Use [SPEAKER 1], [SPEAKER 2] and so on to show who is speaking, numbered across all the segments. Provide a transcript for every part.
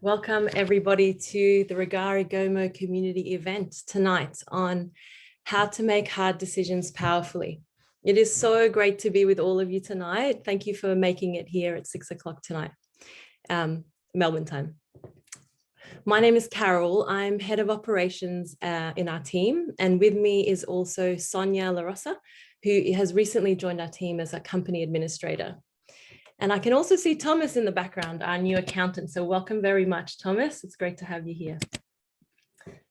[SPEAKER 1] Welcome everybody to the Rugare Gomo community event tonight on how to make hard decisions powerfully. It is so great to be with all of you tonight. Thank you for making it here at 6 o'clock tonight, Melbourne time. My name is Carol. I'm head of operations in our team, and with me is also Sonia LaRosa, who has recently joined our team as a company administrator. And I can also see Thomas in the background, our new accountant. So welcome very much, Thomas. It's great to have you here.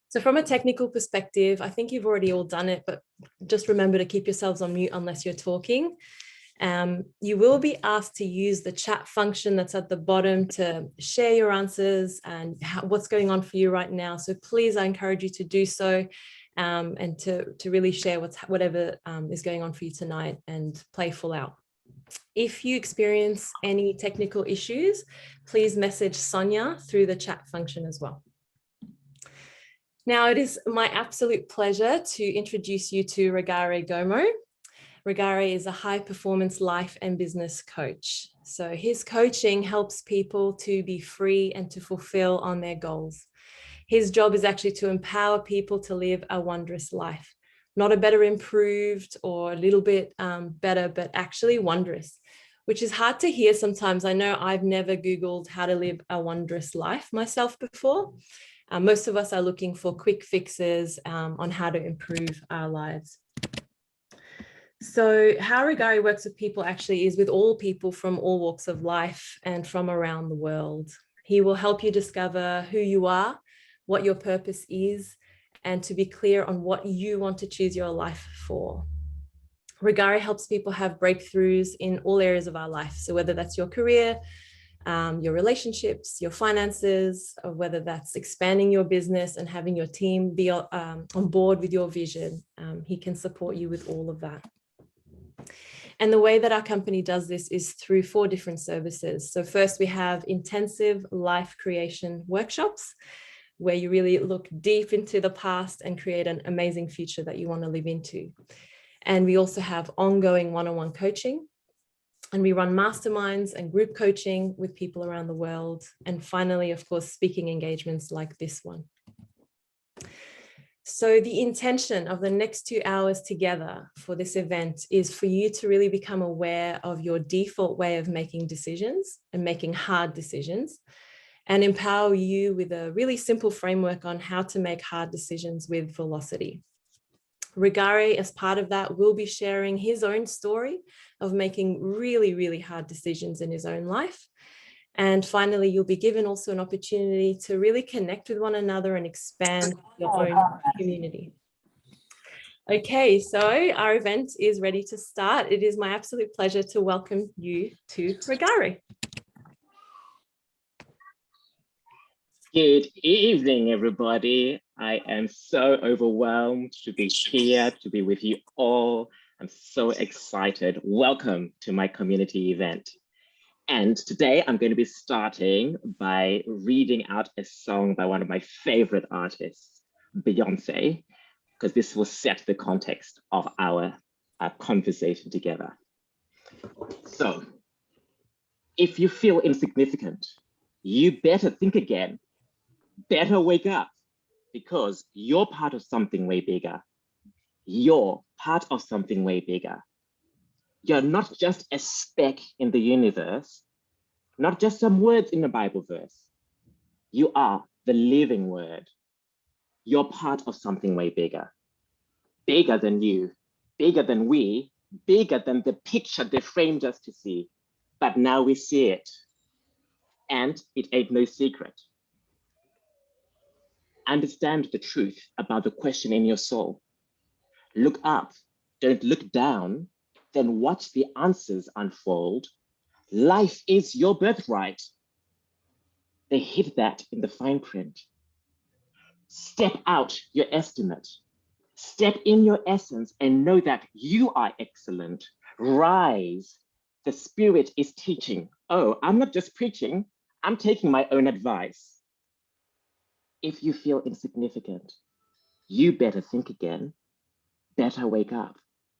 [SPEAKER 1] So from a technical perspective, I think you've already all done it, but just remember to keep yourselves on mute unless you're talking. You will be asked to use the chat function that's at the bottom to share your answers and what's going on for you right now. So please, I encourage you to do so and to really share whatever is going on for you tonight and play full out. If you experience any technical issues, please message Sonia through the chat function as well. Now, it is my absolute pleasure to introduce you to Rugare Gomo. Rugare is a high-performance life and business coach. So his coaching helps people to be free and to fulfill on their goals. His job is actually to empower people to live a wondrous life. Not a better improved or a little bit better, but actually wondrous, which is hard to hear sometimes. I know I've never Googled how to live a wondrous life myself before. Most of us are looking for quick fixes on how to improve our lives. So how Rugare works with people actually is with all people from all walks of life and from around the world. He will help you discover who you are, what your purpose is, and to be clear on what you want to choose your life for. Rugare helps people have breakthroughs in all areas of our life. So whether that's your career, your relationships, your finances, or whether that's expanding your business and having your team be on board with your vision, he can support you with all of that. And the way that our company does this is through 4 different services. So first we have intensive life creation workshops, where you really look deep into the past and create an amazing future that you want to live into. And we also have ongoing one-on-one coaching. And we run masterminds and group coaching with people around the world. And finally, of course, speaking engagements like this one. So the intention of the next 2 hours together for this event is for you to really become aware of your default way of making decisions and making hard decisions, and empower you with a really simple framework on how to make hard decisions with velocity. Rugare, as part of that, will be sharing his own story of making really, really hard decisions in his own life. And finally, you'll be given also an opportunity to really connect with one another and expand your own community. Okay, so our event is ready to start. It is my absolute pleasure to welcome you to Rugare.
[SPEAKER 2] Good evening, everybody. I am so overwhelmed to be here, to be with you all. I'm so excited. Welcome to my community event. And today I'm going to be starting by reading out a song by one of my favorite artists, Beyonce, because this will set the context of our conversation together. So, if you feel insignificant, you better think again. Better wake up, because you're part of something way bigger. You're part of something way bigger. You're not just a speck in the universe, not just some words in the Bible verse. You are the living word. You're part of something way bigger. Bigger than you, bigger than we, bigger than the picture they framed us to see. But now we see it, and it ain't no secret. Understand the truth about the question in your soul. Look up, don't look down, then watch the answers unfold. Life is your birthright. They hid that in the fine print. Step out your estimate. Step in your essence and know that you are excellent. Rise. The Spirit is teaching. Oh, I'm not just preaching, I'm taking my own advice. If you feel insignificant, you better think again, better wake up,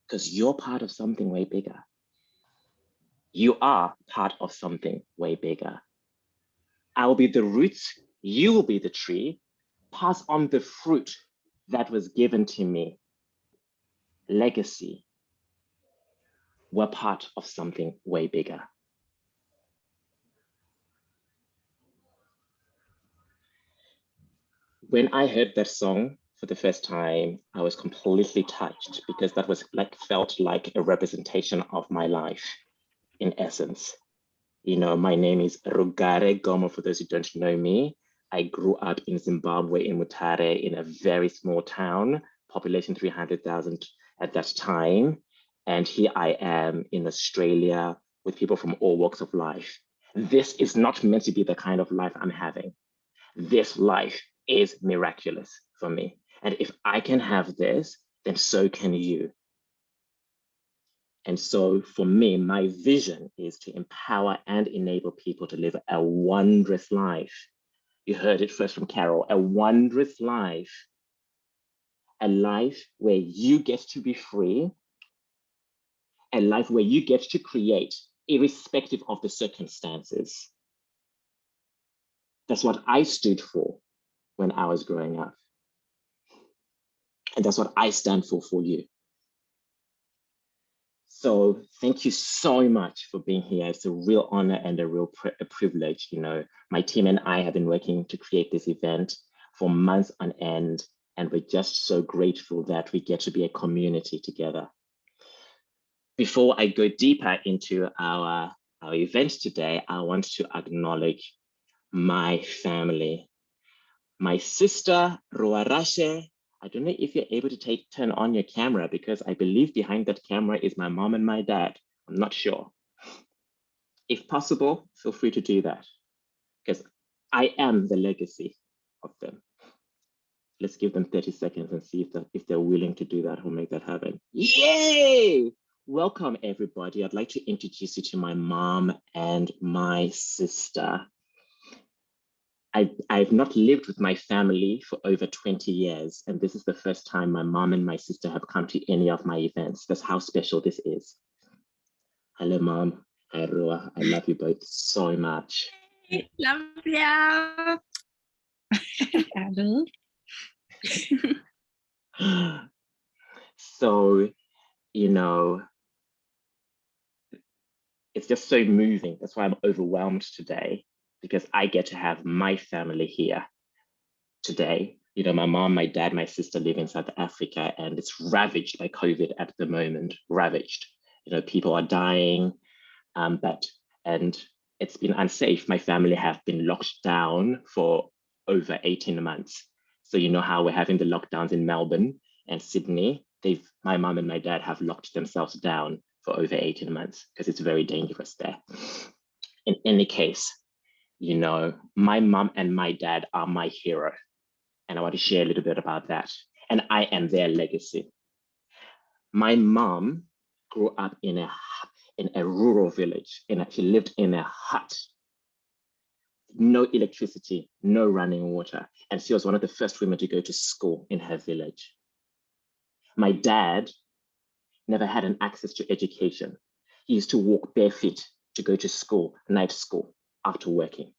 [SPEAKER 2] because you're part of something way bigger. You are part of something way bigger. I will be the roots, you will be the tree, pass on the fruit that was given to me. Legacy. We're part of something way bigger. When I heard that song for the first time, I was completely touched because that was felt like a representation of my life in essence. You know, my name is Rugare Gomo, for those who don't know me. I grew up in Zimbabwe, in Mutare, in a very small town, population 300,000 at that time. And here I am in Australia with people from all walks of life. This is not meant to be the kind of life I'm having. This life is miraculous for me. And if I can have this, then so can you. And so for me, my vision is to empower and enable people to live a wondrous life. You heard it first from Carol, a wondrous life, a life where you get to be free, a life where you get to create irrespective of the circumstances. That's what I stood for when I was growing up. And that's what I stand for you. So thank you so much for being here. It's a real honor and a real privilege. You know, my team and I have been working to create this event for months on end, and we're just so grateful that we get to be a community together. Before I go deeper into our event today, I want to acknowledge my family. My sister, Ruarashe, I don't know if you're able to turn on your camera because I believe behind that camera is my mom and my dad. I'm not sure. If possible, feel free to do that because I am the legacy of them. Let's give them 30 seconds and see if they're willing to do that or make that happen. Yay! Welcome, everybody. I'd like to introduce you to my mom and my sister. I've not lived with my family for over 20 years, and this is the first time my mom and my sister have come to any of my events. That's how special this is. Hello, Mom. Hi, Rua. I love you both so much.
[SPEAKER 3] Love you. Hello.
[SPEAKER 2] So, you know, it's just so moving. That's why I'm overwhelmed today, because I get to have my family here today. You know, my mom, my dad, my sister live in South Africa, and it's ravaged by COVID at the moment, ravaged. You know, people are dying, and it's been unsafe. My family have been locked down for over 18 months. So you know how we're having the lockdowns in Melbourne and Sydney? My mom and my dad have locked themselves down for over 18 months because it's very dangerous there. In any case, you know, my mom and my dad are my hero. And I want to share a little bit about that. And I am their legacy. My mom grew up in a rural village. She lived in a hut, no electricity, no running water. And she was one of the first women to go to school in her village. My dad never had an access to education. He used to walk barefoot to go to school, night school, after working.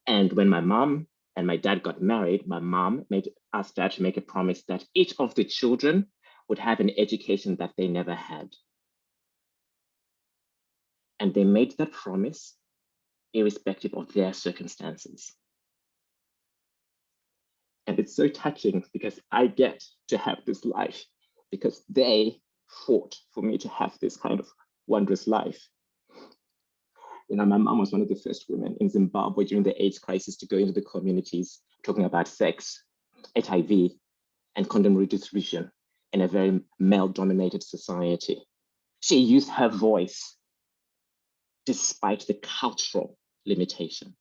[SPEAKER 2] And when my mom and my dad got married, my mom asked dad to make a promise that each of the children would have an education that they never had. And they made that promise irrespective of their circumstances. And it's so touching because I get to have this life because they fought for me to have this kind of wondrous life. You know, my mom was one of the first women in Zimbabwe during the AIDS crisis to go into the communities talking about sex, HIV, and condom redistribution in a very male-dominated society. She used her voice despite the cultural limitations.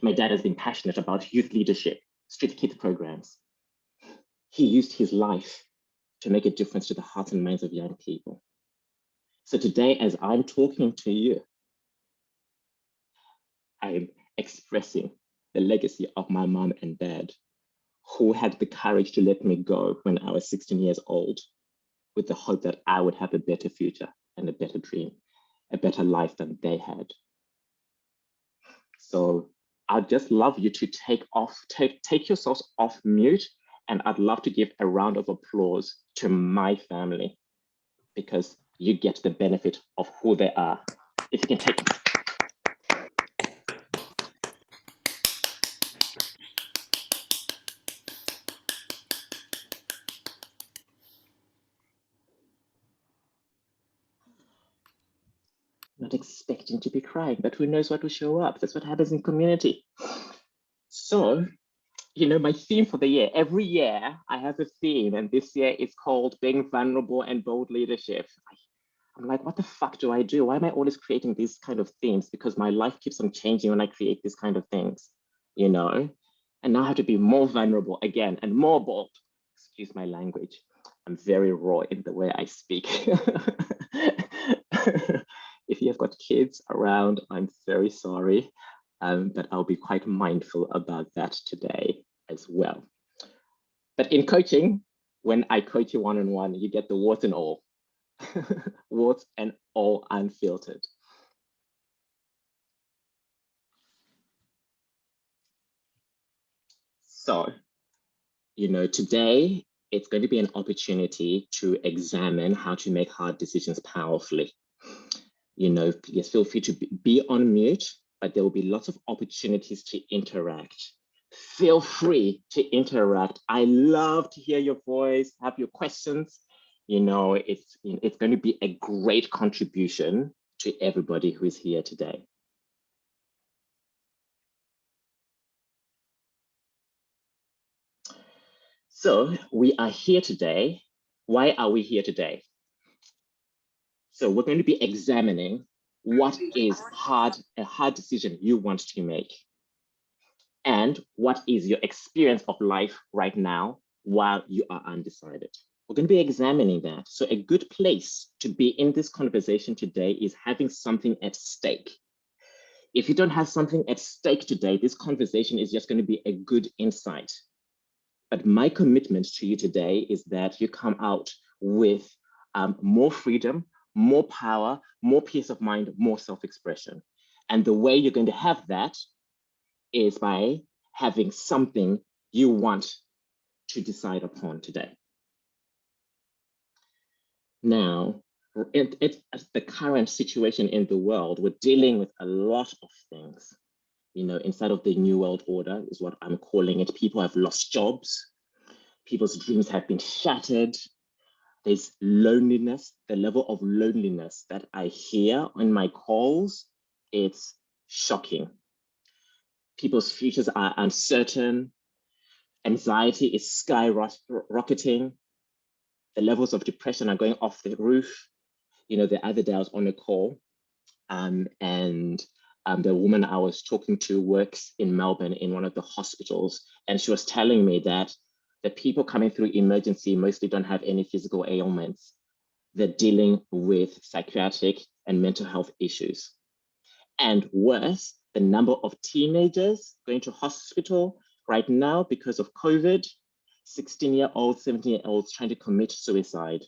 [SPEAKER 2] My dad has been passionate about youth leadership, street kids programs. He used his life to make a difference to the hearts and minds of young people. So today, as I'm talking to you, I'm expressing the legacy of my mom and dad, who had the courage to let me go when I was 16 years old, with the hope that I would have a better future and a better dream, a better life than they had. So I'd just love you to take yourselves off mute, and I'd love to give a round of applause to my family because you get the benefit of who they are. If you can take it. Not expecting to be crying, but who knows what will show up? That's what happens in community. So, you know, my theme for the year, every year I have a theme, and this year it's called Being Vulnerable and Bold Leadership. I'm like, what the fuck do I do? Why am I always creating these kind of themes? Because my life keeps on changing when I create these kind of things, you know? And now I have to be more vulnerable again and more bold. Excuse my language. I'm very raw in the way I speak. If you have got kids around, I'm very sorry, but I'll be quite mindful about that today as well. But in coaching, when I coach you one-on-one, you get the warts and all. Warts and all unfiltered. So, you know, today it's going to be an opportunity to examine how to make hard decisions powerfully. You know, yes, feel free to be on mute, but there will be lots of opportunities to interact. Feel free to interact. I love to hear your voice, have your questions. You know, it's going to be a great contribution to everybody who is here today. So we are here today. Why are we here today? So we're going to be examining what is a hard decision you want to make, and what is your experience of life right now while you are undecided. We're going to be examining that. So a good place to be in this conversation today is having something at stake. If you don't have something at stake today, this conversation is just going to be a good insight. But my commitment to you today is that you come out with more freedom, more power, more peace of mind, more self-expression. And the way you're going to have that is by having something you want to decide upon today. Now, it's the current situation in the world, we're dealing with a lot of things. You know, inside of the New World Order is what I'm calling it. People have lost jobs. People's dreams have been shattered. There's loneliness, the level of loneliness that I hear on my calls, it's shocking. People's futures are uncertain. Anxiety is skyrocketing. The levels of depression are going off the roof. You know, the other day I was on a call and the woman I was talking to works in Melbourne in one of the hospitals. And she was telling me that the people coming through emergency mostly don't have any physical ailments. They're dealing with psychiatric and mental health issues. And worse, the number of teenagers going to hospital right now because of COVID, 16-year-olds, 17-year-olds trying to commit suicide.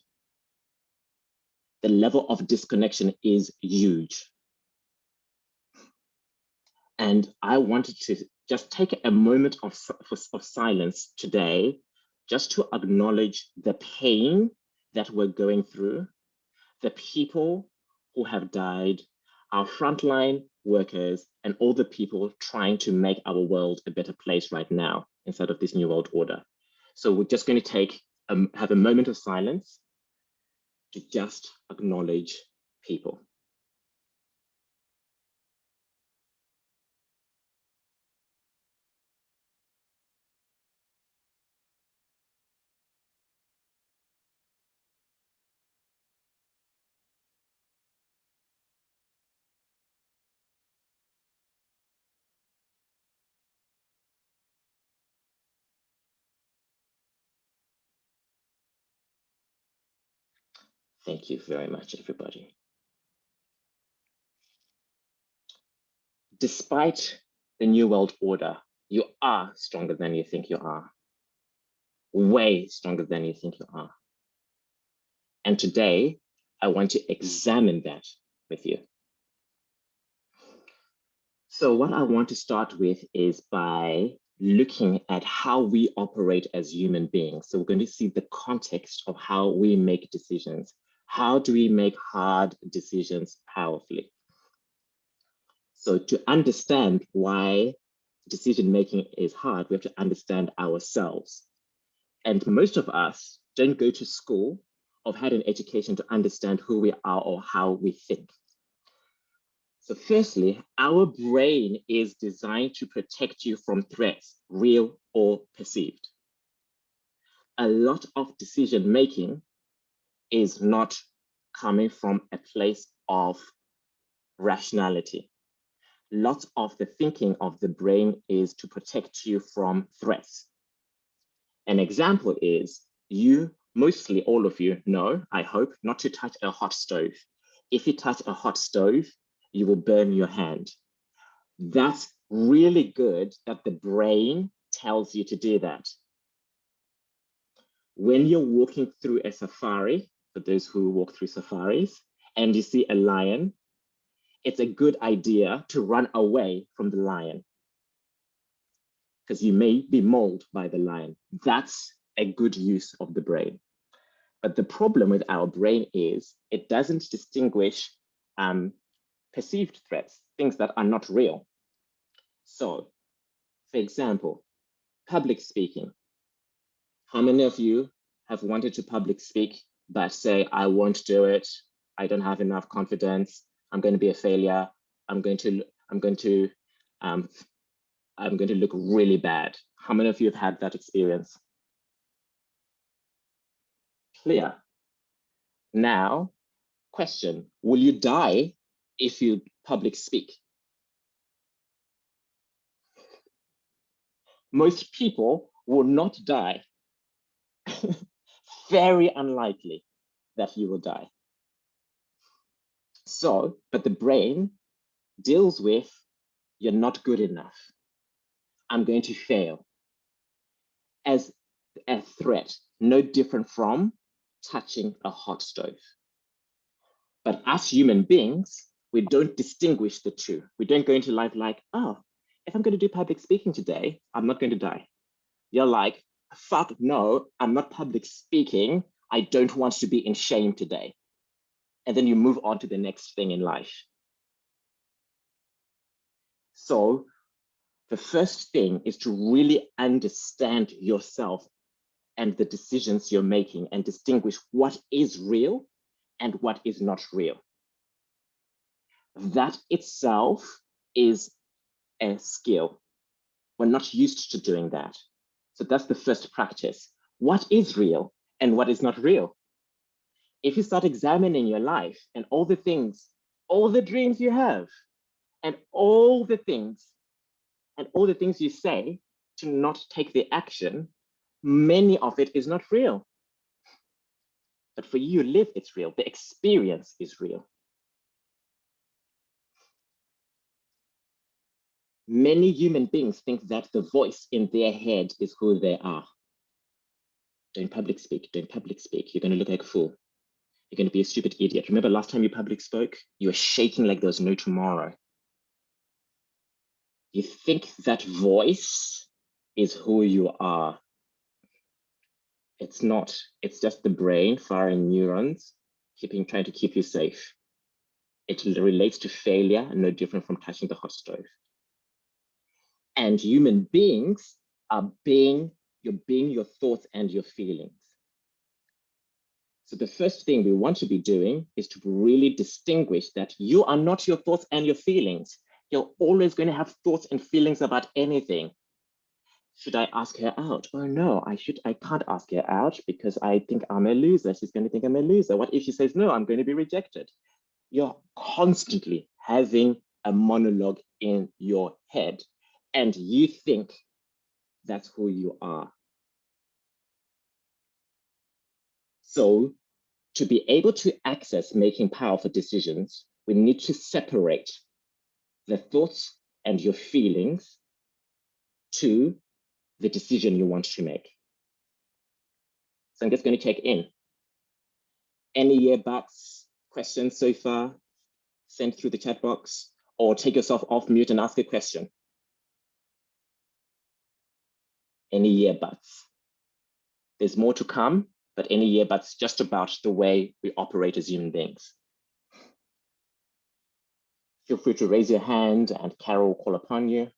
[SPEAKER 2] The level of disconnection is huge. And I wanted to just take a moment of silence today, just to acknowledge the pain that we're going through, the people who have died, our frontline workers, and all the people trying to make our world a better place right now inside of this New World Order. So we're just going to have a moment of silence to just acknowledge people. Thank you very much, everybody. Despite the New World Order, you are stronger than you think you are. Way stronger than you think you are. And today, I want to examine that with you. So what I want to start with is by looking at how we operate as human beings. So we're going to see the context of how we make decisions. How do we make hard decisions powerfully? So to understand why decision-making is hard, we have to understand ourselves. And most of us don't go to school or had an education to understand who we are or how we think. So firstly, our brain is designed to protect you from threats, real or perceived. A lot of decision-making is not coming from a place of rationality. Lots of the thinking of the brain is to protect you from threats. An example is mostly all of you know, I hope, not to touch a hot stove. If you touch a hot stove, you will burn your hand. That's really good that the brain tells you to do that. When you're walking through a safari, for those who walk through safaris, and you see a lion, it's a good idea to run away from the lion because you may be mauled by the lion. That's a good use of the brain. But the problem with our brain is it doesn't distinguish perceived threats, things that are not real. So, for example, public speaking. How many of you have wanted to public speak, but say, I won't do it, I don't have enough confidence, I'm going to be a failure, I'm going to look really bad. How many of you have had that experience? Clear. Now, question, will you die if you public speak? Most people will not die. Very unlikely that you will die. So, but the brain deals with, you're not good enough. I'm going to fail as a threat, no different from touching a hot stove. But as human beings, we don't distinguish the two. We don't go into life like, oh, if I'm going to do public speaking today, I'm not going to die. You're like, fuck no, I'm not public speaking. I don't want to be in shame today. And then you move on to the next thing in life. So the first thing is to really understand yourself and the decisions you're making and distinguish what is real and what is not real. That itself is a skill. We're not used to doing that. So that's the first practice. What is real and what is not real? If you start examining your life and all the things, all the dreams you have, and all the things you say to not take the action, many of it is not real. But for you to live, it's real. The experience is real. Many human beings think that the voice in their head is who they are. Don't public speak, don't public speak. You're going to look like a fool. You're going to be a stupid idiot. Remember last time you public spoke? You were shaking like there was no tomorrow. You think that voice is who you are. It's not. It's just the brain firing neurons, trying to keep you safe. It relates to failure, no different from touching the hot stove. And human beings are being your thoughts and your feelings. So the first thing we want to be doing is to really distinguish that you are not your thoughts and your feelings. You're always going to have thoughts and feelings about anything. Should I ask her out? Oh no, I can't ask her out because I think I'm a loser. She's going to think I'm a loser. What if she says, no, I'm going to be rejected? You're constantly having a monologue in your head and you think that's who you are. So to be able to access making powerful decisions, we need to separate the thoughts and your feelings to the decision you want to make. So I'm just going to check in. Any yearbacks, questions so far? Send through the chat box. or take yourself off mute and ask a question. Any yeah buts? There's more to come, but any yeah buts just about the way we operate as human beings. Feel free to raise your hand and Carol will call upon you.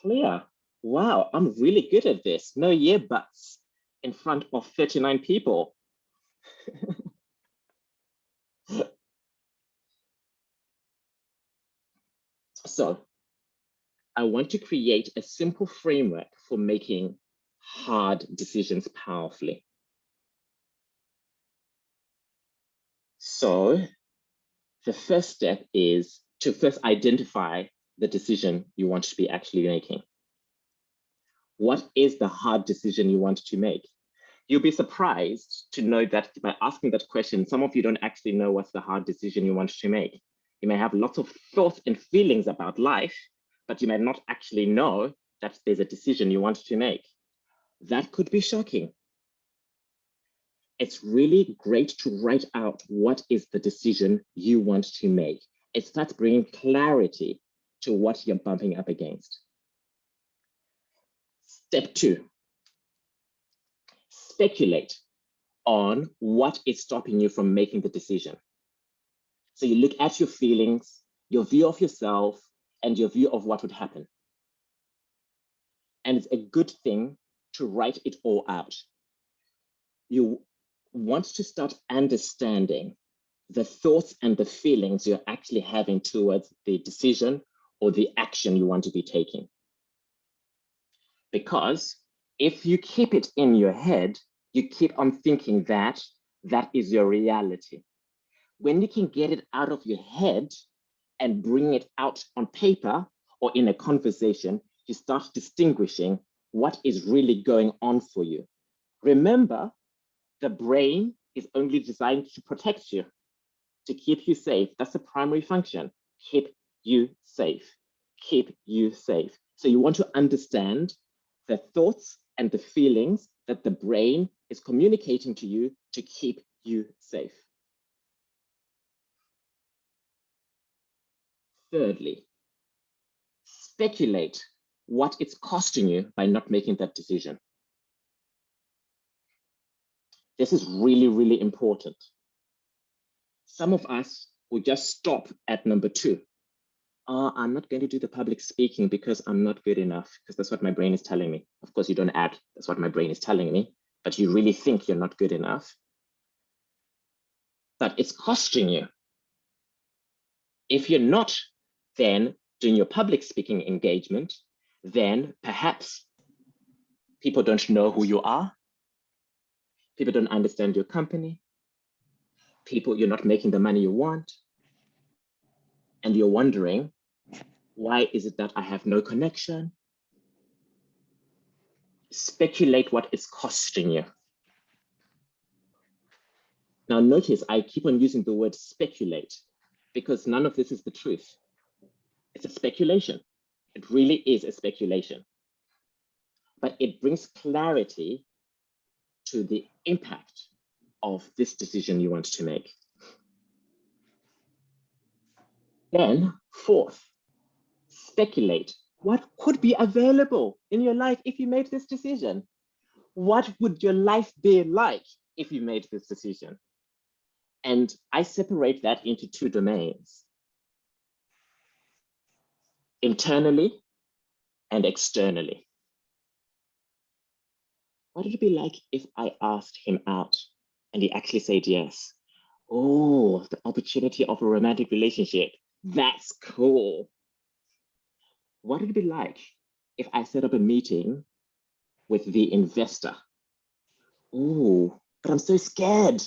[SPEAKER 2] Clear. Wow, I'm really good at this. No yeah buts in front of 39 people. So I want to create a simple framework for making hard decisions powerfully. So the first step is to first identify the decision you want to be actually making. What is the hard decision you want to make? You'll be surprised to know that by asking that question, some of you don't actually know what's the hard decision you want to make. You may have lots of thoughts and feelings about life, but you might not actually know that there's a decision you want to make. That could be shocking. It's really great to write out what is the decision you want to make. It starts bringing clarity to what you're bumping up against. Step 2, speculate on what is stopping you from making the decision. So you look at your feelings, your view of yourself, and your view of what would happen. And it's a good thing to write it all out. You want to start understanding the thoughts and the feelings you're actually having towards the decision or the action you want to be taking. Because if you keep it in your head, you keep on thinking that that is your reality. When you can get it out of your head and bring it out on paper or in a conversation, you start distinguishing what is really going on for you. Remember, the brain is only designed to protect you, to keep you safe. That's the primary function. Keep you safe. Keep you safe. So you want to understand the thoughts and the feelings that the brain is communicating to you to keep you safe. Thirdly, speculate what it's costing you by not making that decision. This is really, really important. Some of us will just stop at number 2. I'm not going to do the public speaking because I'm not good enough, because that's what my brain is telling me. Of course, you don't add, that's what my brain is telling me, but you really think you're not good enough. But it's costing you. If you're not then doing your public speaking engagement, then perhaps people don't know who you are. People don't understand your company. You're not making the money you want. And you're wondering, why is it that I have no connection? Speculate what it's costing you. Now notice I keep on using the word speculate because none of this is the truth. It's a speculation. It really is a speculation. But it brings clarity to the impact of this decision you want to make. Then, fourth, speculate what could be available in your life if you made this decision. What would your life be like if you made this decision? And I separate that into 2 domains: internally and externally. What would it be like if I asked him out and he actually said yes? Oh, the opportunity of a romantic relationship. That's cool. What would it be like if I set up a meeting with the investor? Oh, but I'm so scared.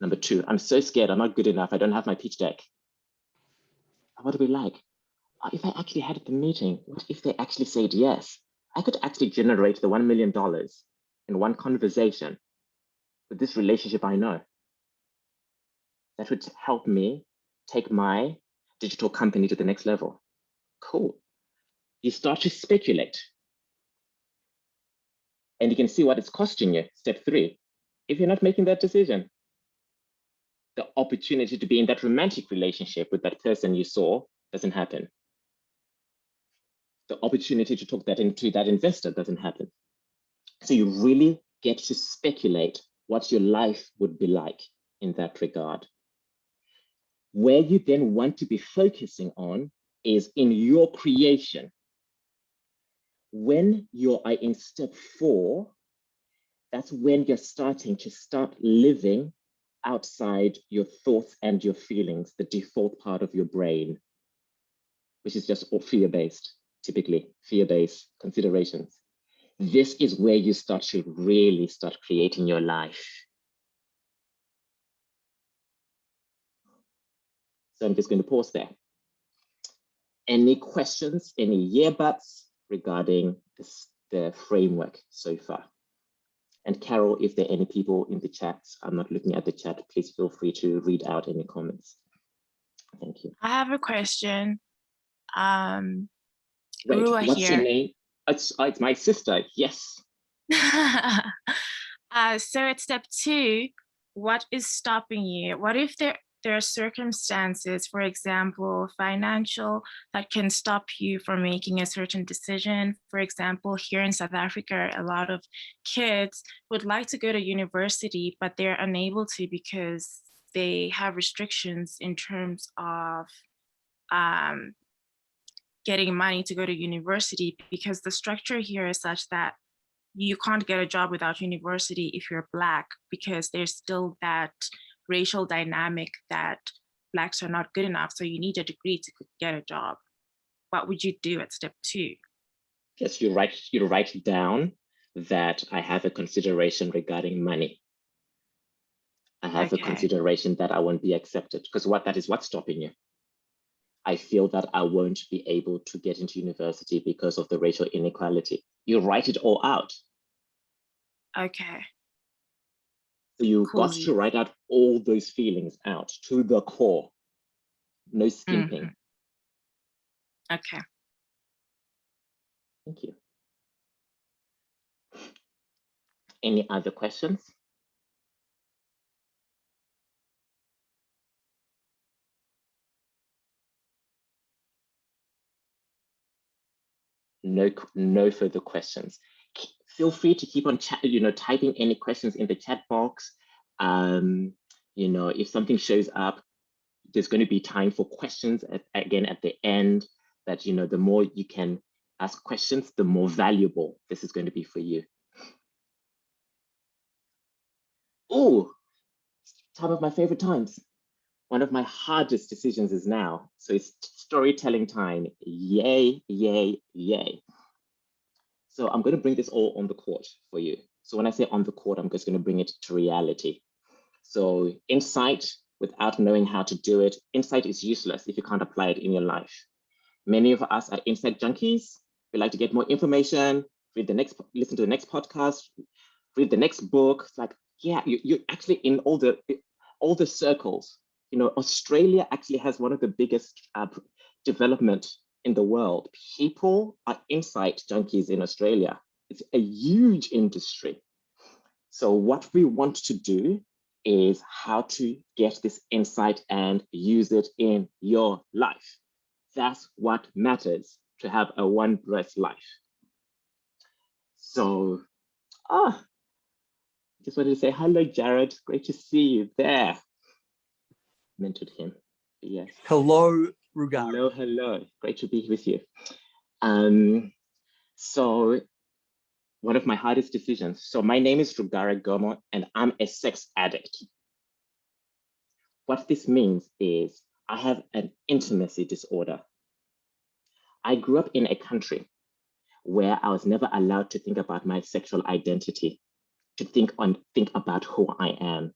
[SPEAKER 2] Number 2, I'm so scared. I'm not good enough. I don't have my pitch deck. What would it be like if I actually had the meeting? What if they actually said yes? I could actually generate the $1 million in one conversation with this relationship I know. That would help me take my digital company to the next level. Cool. You start to speculate. And you can see what it's costing you. Step 3, if you're not making that decision. the opportunity to be in that romantic relationship with that person you saw doesn't happen. The opportunity to talk that into that investor doesn't happen. So you really get to speculate what your life would be like in that regard. Where you then want to be focusing on is in your creation. When you are in step 4, that's when you're starting to start living outside your thoughts and your feelings, the default part of your brain, which is just all fear-based, typically fear-based considerations. This is where you start to really start creating your life. So I'm just going to pause there. Any questions, any year-buts regarding the framework so far? And Carol, if there are any people in the chat, I'm not looking at the chat, please feel free to read out any comments. Thank you.
[SPEAKER 3] I have a question.
[SPEAKER 2] Wait,
[SPEAKER 3] Rua
[SPEAKER 2] what's
[SPEAKER 3] here.
[SPEAKER 2] your name? It's my sister, yes.
[SPEAKER 3] So at step 2, what is stopping you? What if there are circumstances, for example, financial, that can stop you from making a certain decision? For example, here in South Africa, a lot of kids would like to go to university, but they're unable to because they have restrictions in terms of getting money to go to university, because the structure here is such that you can't get a job without university if you're Black, because there's still that racial dynamic that Blacks are not good enough. So you need a degree to get a job. What would you do at step 2?
[SPEAKER 2] Yes, you write down that I have a consideration regarding money. I have a consideration that I won't be accepted, because what's stopping you. I feel that I won't be able to get into university because of the racial inequality. You write it all out.
[SPEAKER 3] Okay.
[SPEAKER 2] So you've got to write out all those feelings out to the core. No skimping.
[SPEAKER 3] Okay.
[SPEAKER 2] Thank you. Any other questions? No further questions. Feel free to keep on typing any questions in the chat box. If something shows up, there's going to be time for questions again at the end. That the more you can ask questions, the more valuable this is going to be for you. Oh, time of my favorite times. One of my hardest decisions is now. So it's storytelling time. Yay, yay, yay. So I'm going to bring this all on the court for you. So when I say on the court, I'm just going to bring it to reality. So insight, without knowing how to do it, insight is useless if you can't apply it in your life. Many of us are insight junkies. We like to get more information, listen to the next podcast, read the next book. It's like, yeah, you're actually in all the circles. Australia actually has one of the biggest development in the world. People are insight junkies in Australia. It's a huge industry. So what we want to do is how to get this insight and use it in your life. That's what matters, to have a one breath life. So, just wanted to say hello, Jared. Great to see you there. Mentored him. Yes.
[SPEAKER 4] Hello, Rugare.
[SPEAKER 2] Hello. Great to be with you. So one of my hardest decisions. So my name is Rugare Gomo, and I'm a sex addict. What this means is I have an intimacy disorder. I grew up in a country where I was never allowed to think about my sexual identity, to think about who I am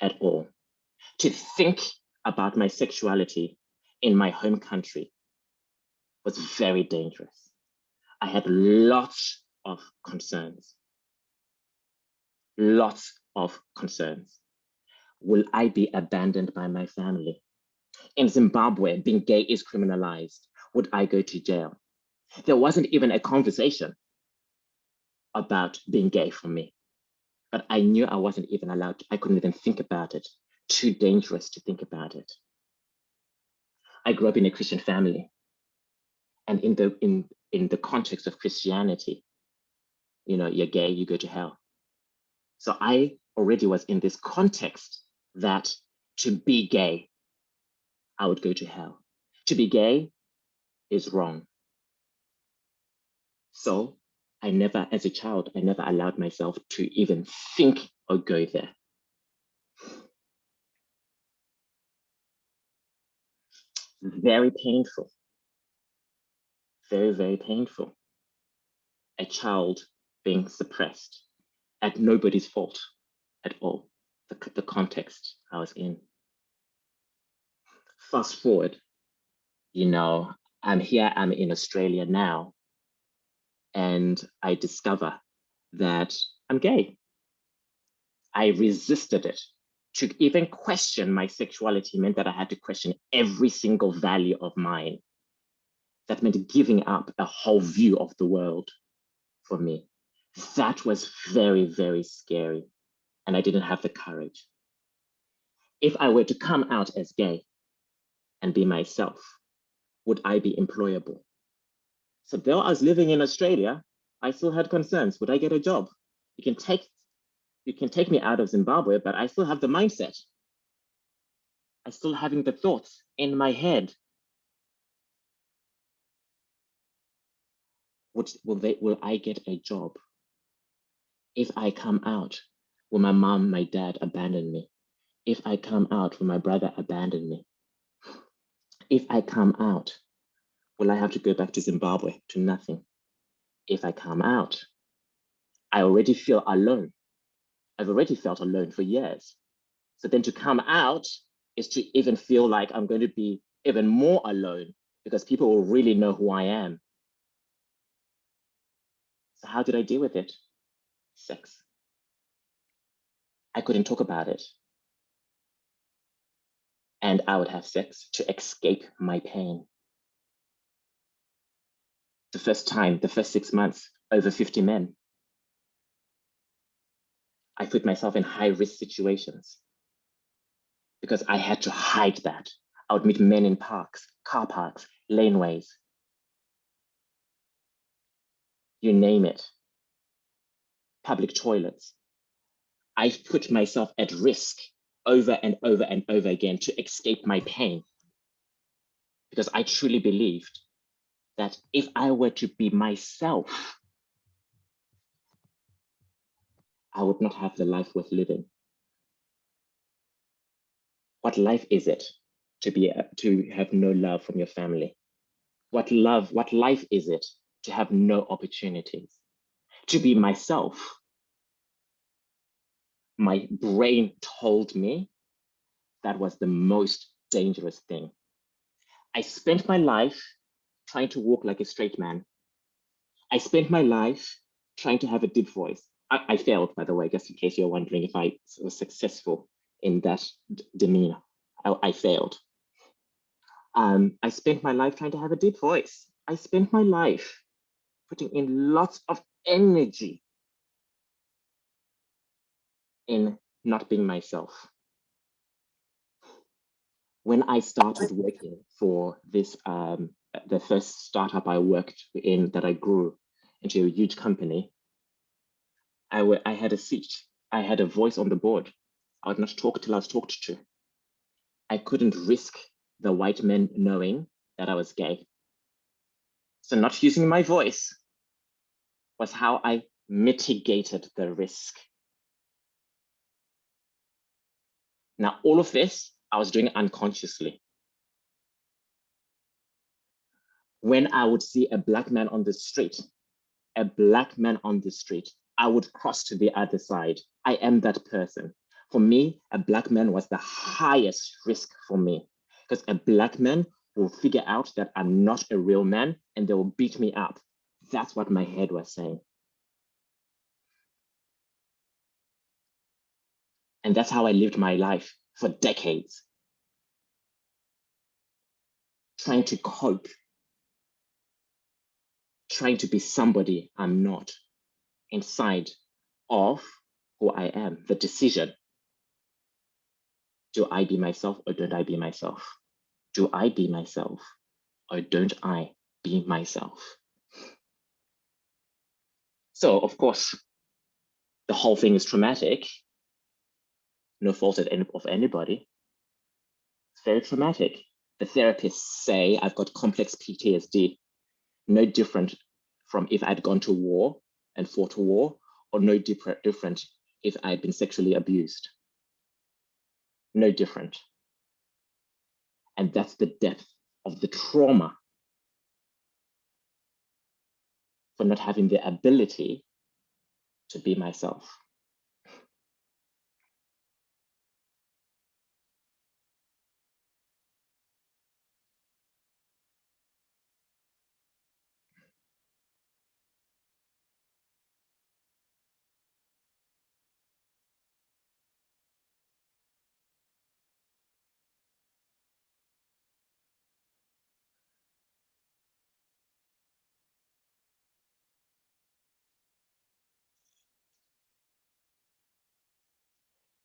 [SPEAKER 2] at all. To think about my sexuality in my home country was very dangerous. I had lots of concerns. Lots of concerns. Will I be abandoned by my family? In Zimbabwe, being gay is criminalized. Would I go to jail? There wasn't even a conversation about being gay for me. but I knew I wasn't even allowed. I couldn't even think about it. Too dangerous to think about it. I grew up in a Christian family, and in the context of Christianity, you know, you're gay, you go to hell. So I already was in this context that to be gay, I would go to hell. To be gay is wrong. So I never, as a child, I never allowed myself to even think or go there. Very painful. Very, very painful. A child being suppressed at nobody's fault at all. The context I was in. Fast forward, you know, I'm in Australia now, and I discover that I'm gay. I resisted it. To even question my sexuality meant that I had to question every single value of mine. That meant giving up a whole view of the world for me. That was very, very scary. And I didn't have the courage. If I were to come out as gay and be myself, would I be employable? So though I was living in Australia, I still had concerns. Would I get a job? You can take me out of Zimbabwe, but I still have the mindset. I still having the thoughts in my head. Will I get a job? If I come out, will my mom, my dad abandon me? If I come out, will my brother abandon me? If I come out, will I have to go back to Zimbabwe to nothing? If I come out, I already feel alone. I've already felt alone for years. So then to come out is to even feel like I'm going to be even more alone because people will really know who I am. So how did I deal with it? Sex. I couldn't talk about it. And I would have sex to escape my pain. The first 6 months, over 50 men. I put myself in high-risk situations because I had to hide that. I would meet men in parks, car parks, laneways. You name it. Public toilets. I put myself at risk over and over and over again to escape my pain because I truly believed that if I were to be myself, I would not have the life worth living. What life is it to have no love from your family? What life is it to have no opportunities? To be myself, my brain told me that was the most dangerous thing. I spent my life trying to walk like a straight man. I spent my life trying to have a deep voice. I failed, by the way, just in case you're wondering if I was successful in that demeanor. I failed. I spent my life trying to have a deep voice. I spent my life putting in lots of energy in not being myself. When I started working for this, the first startup I worked in that I grew into a huge company, I had a seat. I had a voice on the board. I would not talk till I was talked to. I couldn't risk the white men knowing that I was gay. So not using my voice was how I mitigated the risk. Now, all of this, I was doing unconsciously. When I would see a black man on the street, I would cross to the other side. I am that person. For me, a black man was the highest risk for me because a black man will figure out that I'm not a real man and they will beat me up. That's what my head was saying. And that's how I lived my life for decades. Trying to cope, trying to be somebody I'm not inside of who I am, the decision. Do I be myself or don't I be myself? Do I be myself or don't I be myself? So, of course, the whole thing is traumatic. No fault of anybody. It's very traumatic. The therapists say I've got complex PTSD, no different from if I'd gone to war and fought a war, or no different if I'd been sexually abused. No different. And that's the depth of the trauma for not having the ability to be myself.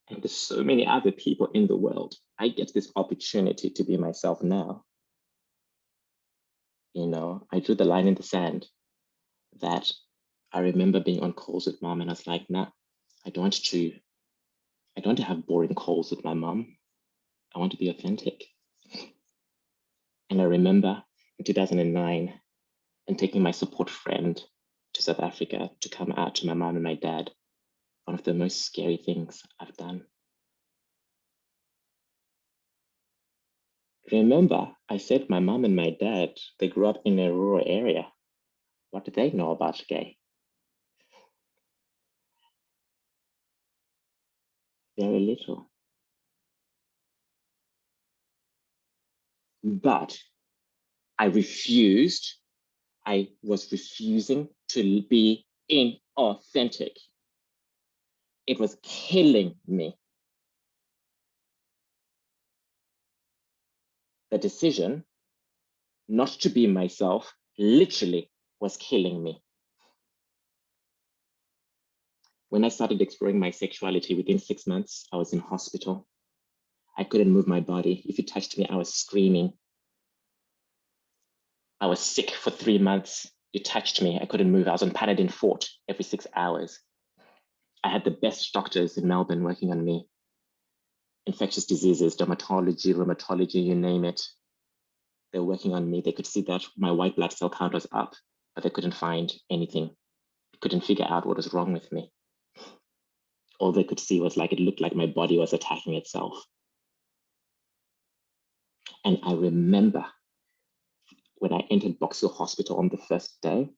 [SPEAKER 2] And there's so many other people in the world. I get this opportunity to be myself now. You know, I drew the line in the sand that I remember being on calls with mom and I was like, nah, I don't want to have boring calls with my mom. I want to be authentic. And I remember in 2009 and taking my support friend to South Africa to come out to my mom and my dad. One of the most scary things I've done. Remember, I said my mom and my dad, they grew up in a rural area. What do they know about gay? Very little. But I was refusing to be inauthentic. It was killing me. The decision not to be myself literally was killing me. When I started exploring my sexuality within 6 months, I was in hospital. I couldn't move my body. If you touched me, I was screaming. I was sick for 3 months. You touched me, I couldn't move. I was on Panadol Fort every 6 hours. I had the best doctors in Melbourne working on me. Infectious diseases, dermatology, rheumatology, you name it. They were working on me. They could see that my white blood cell count was up, but they couldn't find anything. They couldn't figure out what was wrong with me. All they could see was it looked like my body was attacking itself. And I remember when I entered Box Hill Hospital on the first day,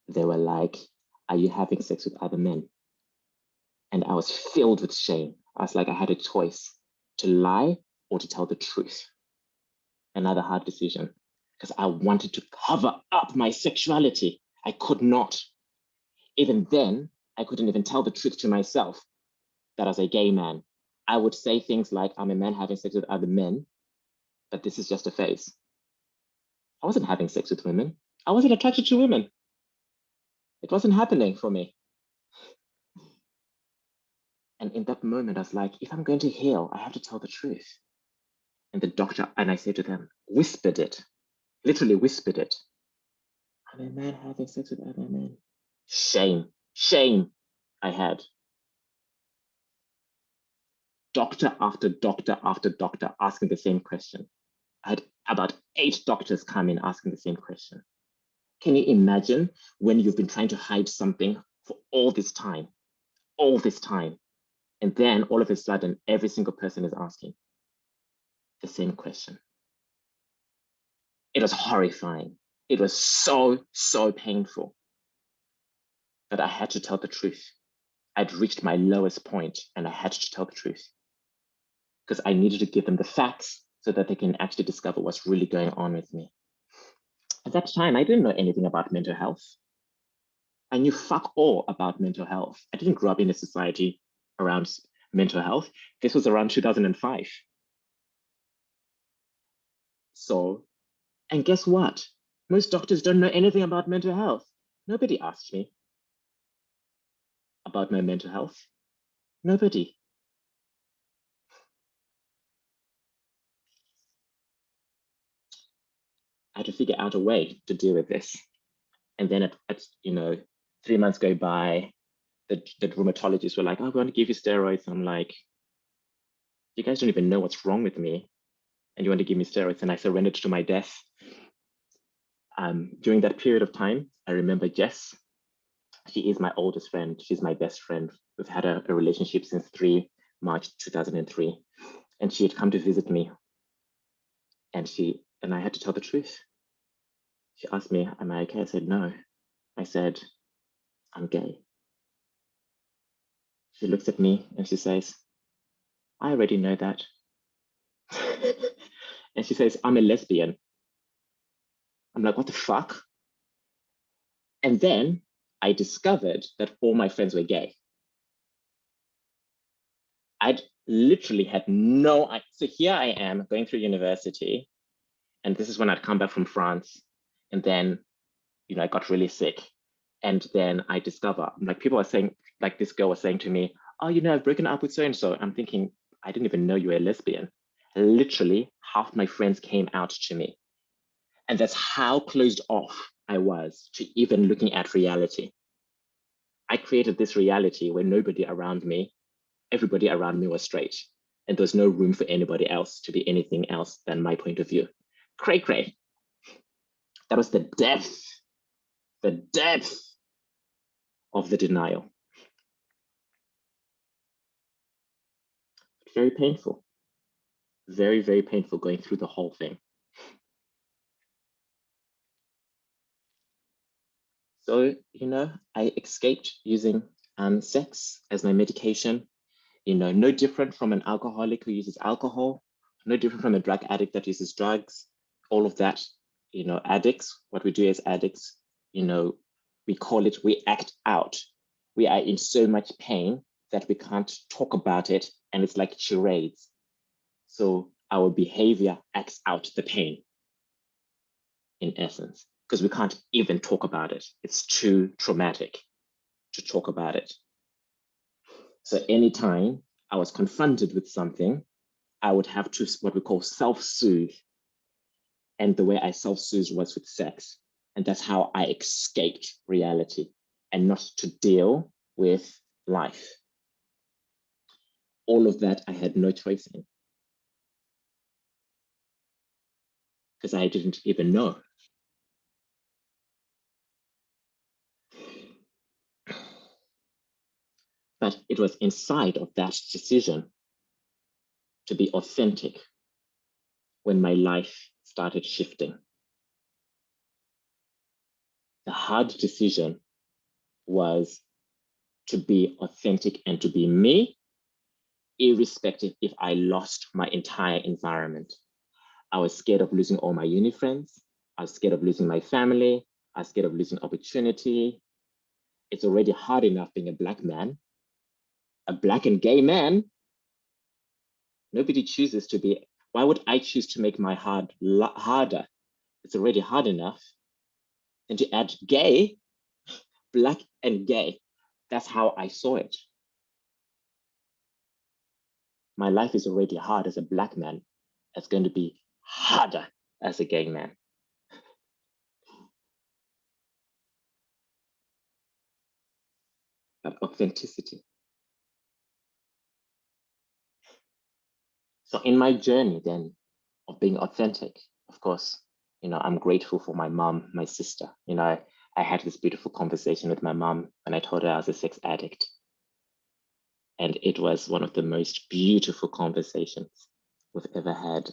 [SPEAKER 2] they were like, are you having sex with other men? And I was filled with shame. I was like, I had a choice to lie or to tell the truth. Another hard decision, because I wanted to cover up my sexuality. I could not. Even then, I couldn't even tell the truth to myself that as a gay man, I would say things like, I'm a man having sex with other men, but this is just a phase. I wasn't having sex with women. I wasn't attracted to women. It wasn't happening for me. And in that moment, I was like, if I'm going to heal, I have to tell the truth. And the doctor, and I said to them, whispered it, literally whispered it. I'm a man having sex with other men. Shame, shame I had. Doctor after doctor after doctor asking the same question. I had about 8 doctors come in asking the same question. Can you imagine when you've been trying to hide something for all this time, and then all of a sudden, every single person is asking the same question. It was horrifying. It was so, so painful. But I had to tell the truth. I'd reached my lowest point and I had to tell the truth because I needed to give them the facts so that they can actually discover what's really going on with me. At that time, I didn't know anything about mental health. I knew fuck all about mental health. I didn't grow up in a society around mental health. This was around 2005. So, and guess what? Most doctors don't know anything about mental health. Nobody asked me about my mental health. Nobody. I had to figure out a way to deal with this. And then at 3 months go by, the rheumatologists were like, oh, we want to give you steroids. I'm like, you guys don't even know what's wrong with me. And you want to give me steroids? And I surrendered to my death. During that period of time, I remember Jess. She is my oldest friend. She's my best friend. We've had a relationship since March 2003. And she had come to visit me. And I had to tell the truth. She asked me, am I okay? I said, no. I said, I'm gay. She looks at me and she says, I already know that. And she says, I'm a lesbian. I'm like, what the fuck? And then I discovered that all my friends were gay. I'd literally had no idea. So here I am going through university. And this is when I'd come back from France. And then, I got really sick. And then I discover, like, people are saying, like, this girl was saying to me, oh, I've broken up with so-and-so. I'm thinking, I didn't even know you were a lesbian. Literally, half my friends came out to me. And that's how closed off I was to even looking at reality. I created this reality where everybody around me was straight. And there was no room for anybody else to be anything else than my point of view. Cray cray. That was the depth of the denial. Very painful. Very, very painful going through the whole thing. So, I escaped using sex as my medication. No different from an alcoholic who uses alcohol, no different from a drug addict that uses drugs, all of that, addicts, what we do as addicts, we call it, we act out. We are in so much pain that we can't talk about it, and it's like charades. So our behavior acts out the pain, in essence, because we can't even talk about it. It's too traumatic to talk about it. So anytime I was confronted with something, I would have to what we call self-soothe. And the way I self-soothed was with sex. And that's how I escaped reality and not to deal with life. All of that I had no choice in, because I didn't even know. But it was inside of that decision to be authentic when my life started shifting. The hard decision was to be authentic and to be me, irrespective if I lost my entire environment. I was scared of losing all my uni friends. I was scared of losing my family. I was scared of losing opportunity. It's already hard enough being a Black man, a Black and gay man. Nobody chooses to be. Why would I choose to make my harder? It's already hard enough. And to add gay, Black and gay, that's how I saw it. My life is already hard as a Black man. It's going to be harder as a gay man. But authenticity. So in my journey then of being authentic, of course, I'm grateful for my mom, my sister. I had this beautiful conversation with my mom and I told her I was a sex addict. And it was one of the most beautiful conversations we've ever had.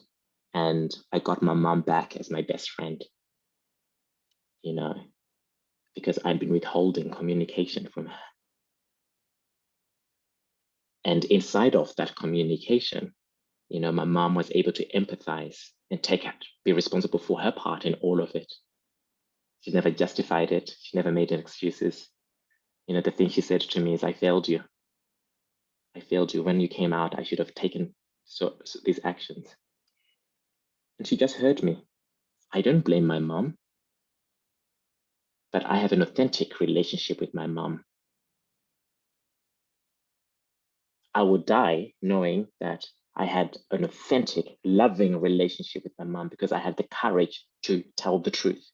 [SPEAKER 2] And I got my mom back as my best friend, because I'd been withholding communication from her. And inside of that communication, my mom was able to empathize and be responsible for her part in all of it. She never justified it. She never made any excuses. The thing she said to me is, I failed you. I failed you. When you came out, I should have taken these actions. And she just heard me. I don't blame my mom, but I have an authentic relationship with my mom. I would die knowing that I had an authentic, loving relationship with my mom because I had the courage to tell the truth.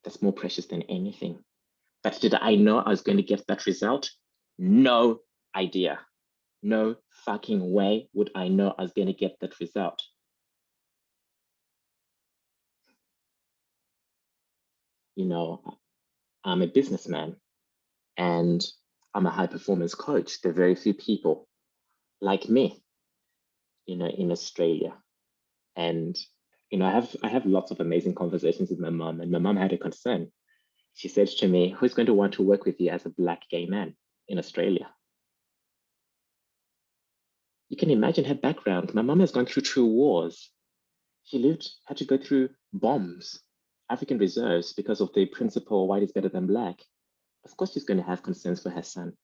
[SPEAKER 2] That's more precious than anything. But did I know I was going to get that result? No idea. No fucking way would I know I was going to get that result. You know, I'm a businessman and I'm a high performance coach. There are very few people like me, you know, in Australia. And, you know, I have lots of amazing conversations with my mom, and my mom had a concern. She said to me, who's going to want to work with you as a Black gay man in Australia? You can imagine her background. My mom has gone through 2 wars. She had to go through bombs, African reserves, because of the principle, white is better than Black. Of course, she's going to have concerns for her son.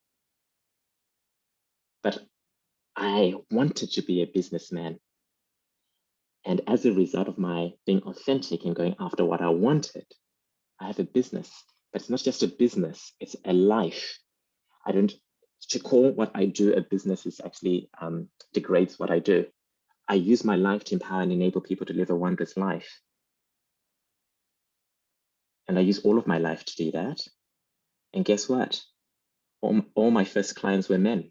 [SPEAKER 2] But I wanted to be a businessman. And as a result of my being authentic and going after what I wanted, I have a business. But it's not just a business, it's a life. To call what I do a business is actually degrades what I do. I use my life to empower and enable people to live a wondrous life. And I use all of my life to do that. And guess what? All my first clients were men.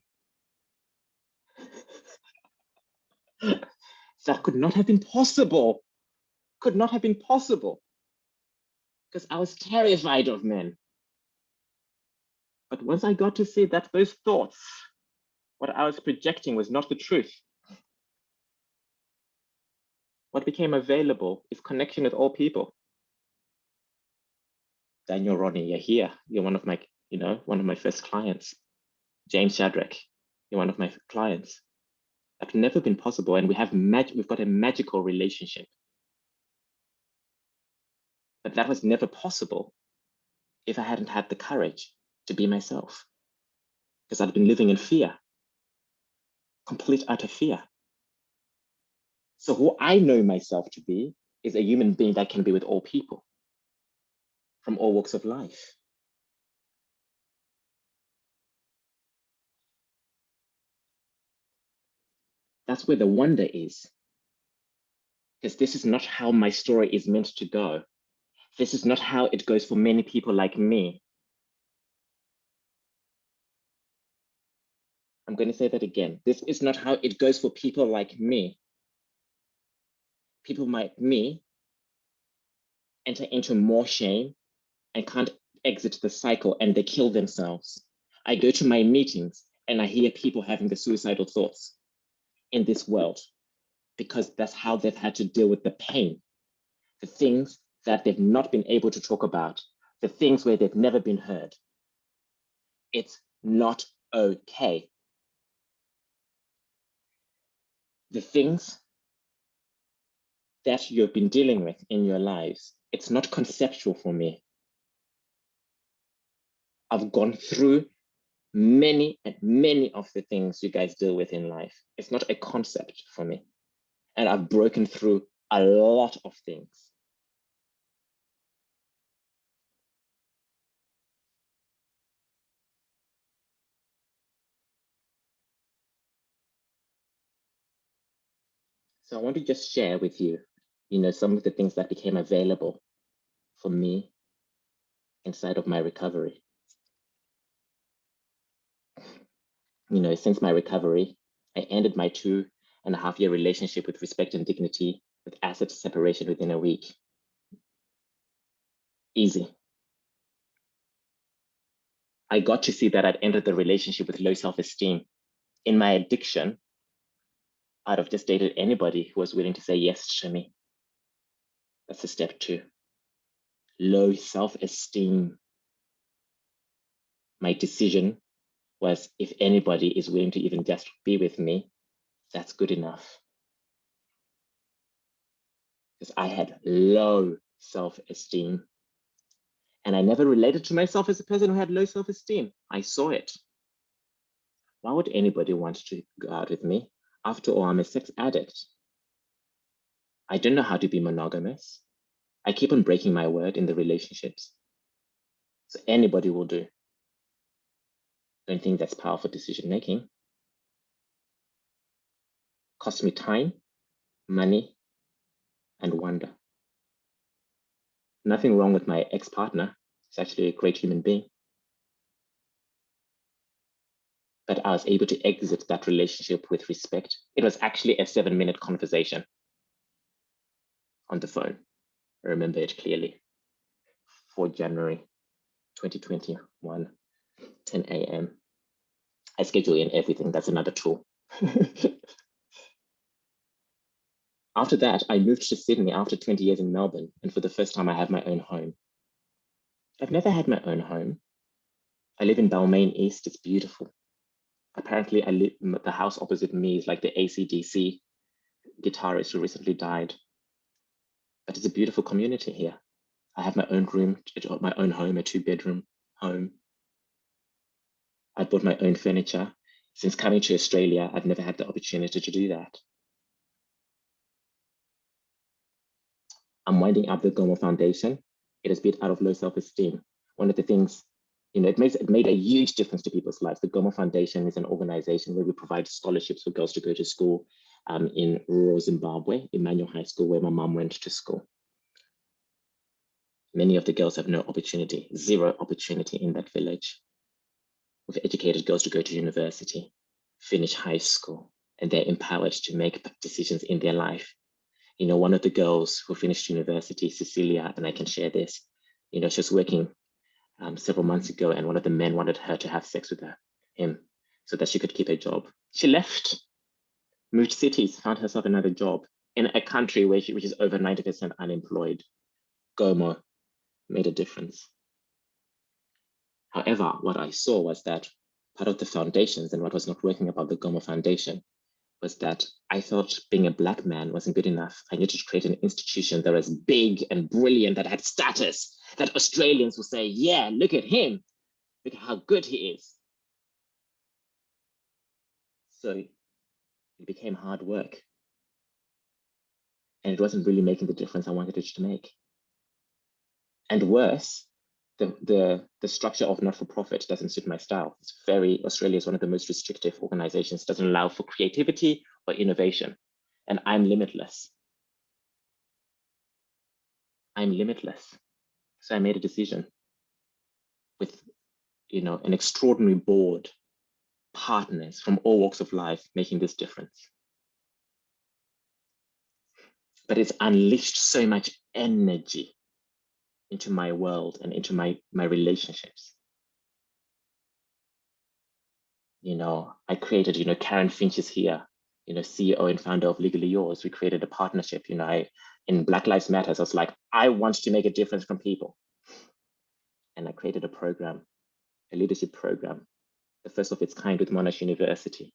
[SPEAKER 2] That could not have been possible. Could not have been possible. Because I was terrified of men. But once I got to see that those thoughts, what I was projecting was not the truth. What became available is connection with all people. Daniel, Ronnie, you're here. You're one of my first clients. James Shadrach, you're one of my clients. That's never been possible, and we've got a magical relationship. But that was never possible if I hadn't had the courage to be myself, because I'd been living in fear, complete utter fear. So who I know myself to be is a human being that can be with all people from all walks of life. That's where the wonder is, because this is not how my story is meant to go. This is not how it goes for many people like me. I'm going to say that again. This is not how it goes for people like me. People like me enter into more shame and can't exit the cycle, and they kill themselves. I go to my meetings and I hear people having the suicidal thoughts in this world because that's how they've had to deal with the pain, the things that they've not been able to talk about, the things where they've never been heard. It's not okay. The things that you've been dealing with in your lives, it's not conceptual for me. I've gone through many of the things you guys deal with in life. It's not a concept for me. And I've broken through a lot of things. So I want to just share with you, some of the things that became available for me inside of my recovery. Since my recovery, I ended my 2.5-year relationship with respect and dignity with asset separation within a week. Easy. I got to see that I'd ended the relationship with low self-esteem. In my addiction, I'd have just dated anybody who was willing to say yes to me. That's a step 2. Low self-esteem. My decision was, if anybody is willing to even just be with me, that's good enough. Because I had low self-esteem. And I never related to myself as a person who had low self-esteem. I saw it. Why would anybody want to go out with me? After all, I'm a sex addict. I don't know how to be monogamous. I keep on breaking my word in the relationships. So anybody will do. Don't think that's powerful decision-making. Cost me time, money, and wonder. Nothing wrong with my ex-partner. He's actually a great human being. But I was able to exit that relationship with respect. It was actually a 7-minute conversation on the phone. I remember it clearly. 4 January 2021, 10 a.m. I schedule in everything. That's another tool. After that, I moved to Sydney after 20 years in Melbourne. And for the first time, I have my own home. I've never had my own home. I live in Balmain East. It's beautiful. Apparently, the house opposite me is like the AC/DC guitarist who recently died. But it's a beautiful community here. I have my own room, my own home, a 2-bedroom home. I bought my own furniture. Since coming to Australia, I've never had the opportunity to do that. I'm winding up the Gomu Foundation. It has built out of low self-esteem. One of the things, it made a huge difference to people's lives. The Gomu Foundation is an organization where we provide scholarships for girls to go to school in rural Zimbabwe, Emmanuel High School, where my mom went to school. Many of the girls have no opportunity, zero opportunity in that village. We've educated girls to go to university, finish high school, and they're empowered to make decisions in their life. One of the girls who finished university, Cecilia, and I can share this, she was working several months ago, and one of the men wanted her to have sex with him so that she could keep her job. She left, moved cities, found herself another job in a country which is over 90% unemployed. Gomo made a difference. However, what I saw was that part of the foundations and what was not working about the Gomu Foundation was that I felt being a Black man wasn't good enough. I needed to create an institution that was big and brilliant, that had status, that Australians would say, yeah, look at him. Look at how good he is. So it became hard work. And it wasn't really making the difference I wanted it to make. And worse, the structure of not-for-profit doesn't suit my style. Australia is one of the most restrictive organizations, doesn't allow for creativity or innovation. And I'm limitless. I'm limitless. So I made a decision with, an extraordinary board, partners from all walks of life making this difference. But it's unleashed so much energy into my world and into my relationships. I created, Karen Finch is here, CEO and founder of Legally Yours. We created a partnership, in Black Lives Matter. I was like, I want to make a difference from people. And I created a program, a leadership program, the first of its kind with Monash University.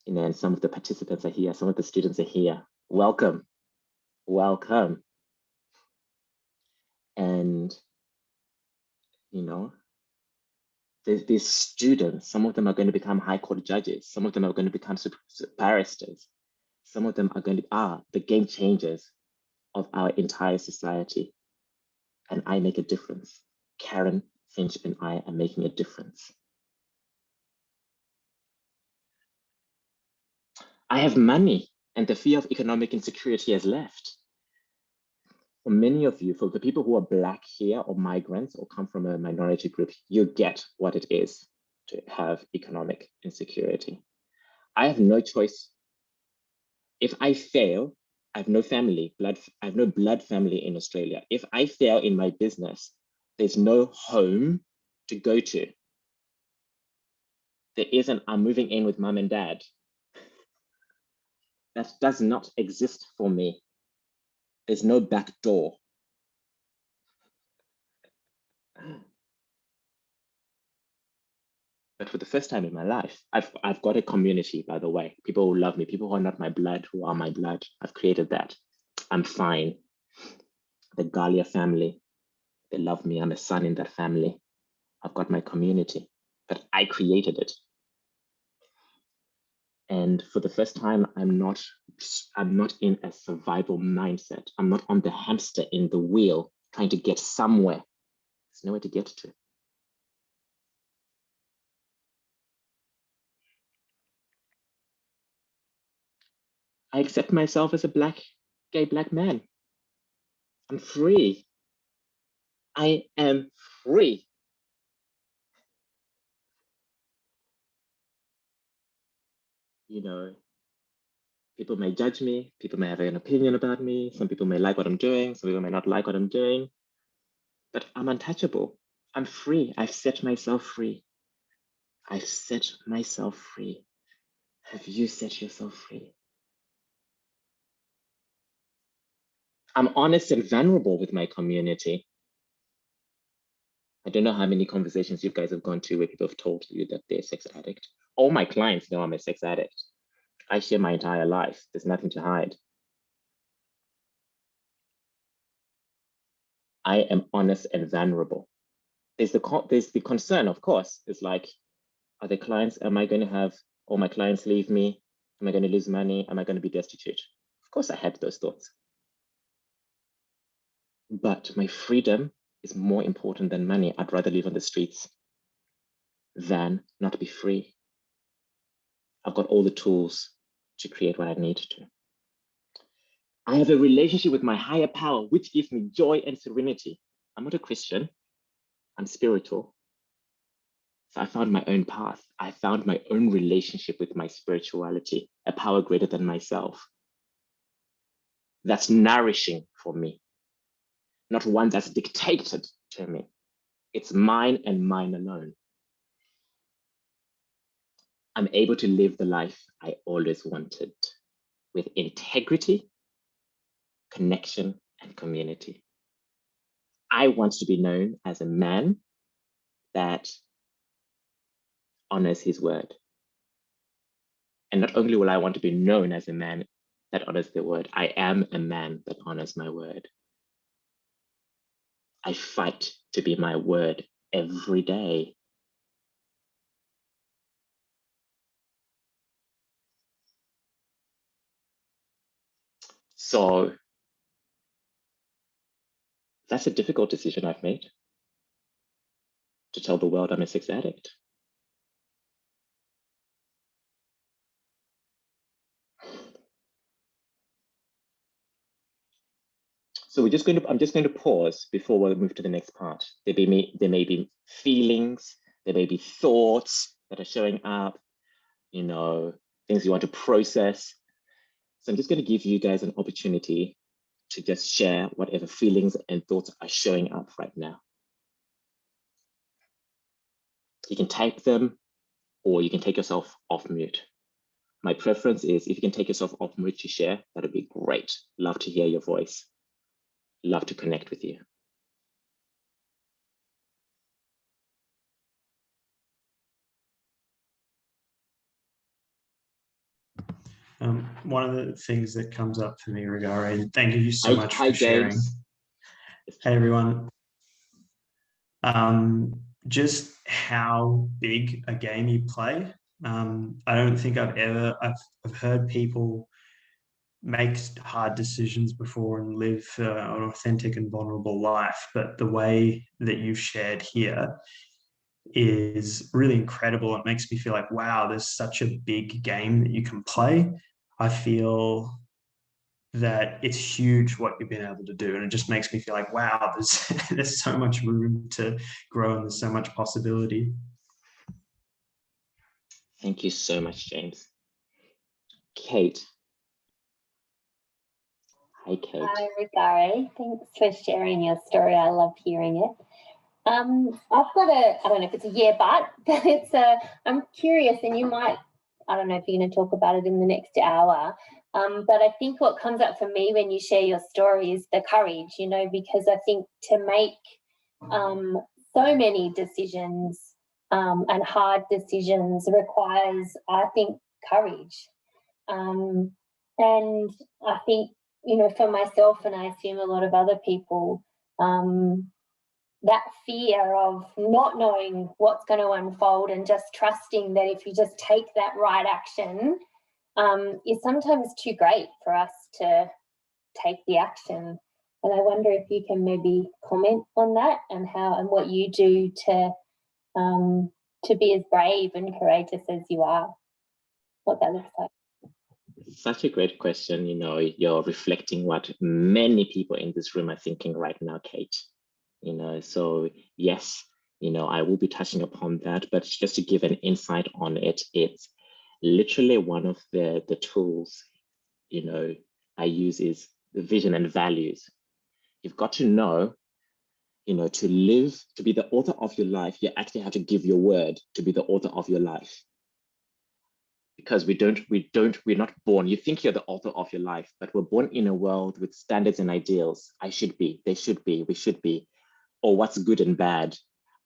[SPEAKER 2] And some of the participants are here, some of the students are here. Welcome, welcome. And, these students, some of them are going to become high court judges. Some of them are going to become barristers. Some of them are the game changers of our entire society. And I make a difference. Karen Finch and I are making a difference. I have money, and the fear of economic insecurity has left. For many of you, for the people who are Black here or migrants or come from a minority group, you get what it is to have economic insecurity. I have no choice. If I fail, I have no family, I have no blood family in Australia. If I fail in my business, there's no home to go to. There isn't, I'm moving in with mom and dad. That does not exist for me. There's no back door. But for the first time in my life, I've got a community, by the way, people who love me, people who are not my blood, who are my blood. I've created that. I'm fine. The Galia family, they love me. I'm a son in that family. I've got my community, but I created it. And for the first time, I'm not in a survival mindset. I'm not on the hamster in the wheel trying to get somewhere. There's nowhere to get to. I accept myself as a gay black man. I'm free. I am free. You know, people may judge me, people may have an opinion about me, some people may like what I'm doing, some people may not like what I'm doing, but I'm untouchable. I'm free. I've set myself free. I've set myself free. Have you set yourself free? I'm honest and vulnerable with my community. I don't know how many conversations you guys have gone to where people have told you that they're a sex addict. All my clients know I'm a sex addict. I share my entire life. There's nothing to hide. I am honest and vulnerable. There's the concern, of course. It's like, are the clients, am I going to have all my clients leave me? Am I going to lose money? Am I going to be destitute? Of course, I had those thoughts. But my freedom is more important than money. I'd rather live on the streets than not be free. I've got all the tools to create what I need to. I have a relationship with my higher power, which gives me joy and serenity. I'm not a Christian, I'm spiritual. So I found my own path. I found my own relationship with my spirituality, a power greater than myself. That's nourishing for me, not one that's dictated to me. It's mine and mine alone. I'm able to live the life I always wanted with integrity, connection, and community. I want to be known as a man that honors his word. And not only will I want to be known as a man that honors the word, I am a man that honors my word. I fight to be my word every day. So that's a difficult decision I've made, to tell the world I'm a sex addict. So I'm just going to pause before we move to the next part. There may be feelings, there may be thoughts that are showing up, you know, things you want to process. So I'm just going to give you guys an opportunity to just share whatever feelings and thoughts are showing up right now. You can type them or you can take yourself off mute. My preference is if you can take yourself off mute to share, that would be great. Love to hear your voice. Love to connect with you.
[SPEAKER 5] One of the things that comes up for me, Rugare, and thank you so much for sharing.
[SPEAKER 2] James.
[SPEAKER 5] Hey, everyone. Just how big a game you play. I don't think I've heard people make hard decisions before and live an authentic and vulnerable life, but the way that you've shared here is really incredible. It makes me feel like, wow, there's such a big game that you can play. I feel that it's huge what you've been able to do. And it just makes me feel like, wow, there's so much room to grow and there's so much possibility.
[SPEAKER 2] Thank you so much, James. Kate. Hi, Kate.
[SPEAKER 6] Hi, Rugare. Thanks for sharing your story. I love hearing it. I've got I don't know if it's a yeah, but it's I'm curious, and you might, I don't know if you're going to talk about it in the next hour, but I think what comes up for me when you share your story is the courage, you know, because I think to make so many decisions and hard decisions requires, I think, courage. And I think, you know, for myself, and I assume a lot of other people, that fear of not knowing what's going to unfold and just trusting that if you just take that right action is sometimes too great for us to take the action. And I wonder if you can maybe comment on that and how and what you do to be as brave and courageous as you are, what that looks like.
[SPEAKER 2] Such a great question. You're reflecting what many people in this room are thinking right now, Kate. So yes, I will be touching upon that, but just to give an insight on it, it's literally one of the tools, I use is the vision and values. You've got to know, to live, to be the author of your life, you actually have to give your word to be the author of your life. Because we're not born, you think you're the author of your life, but we're born in a world with standards and ideals. I should be, they should be, we should be, or what's good and bad.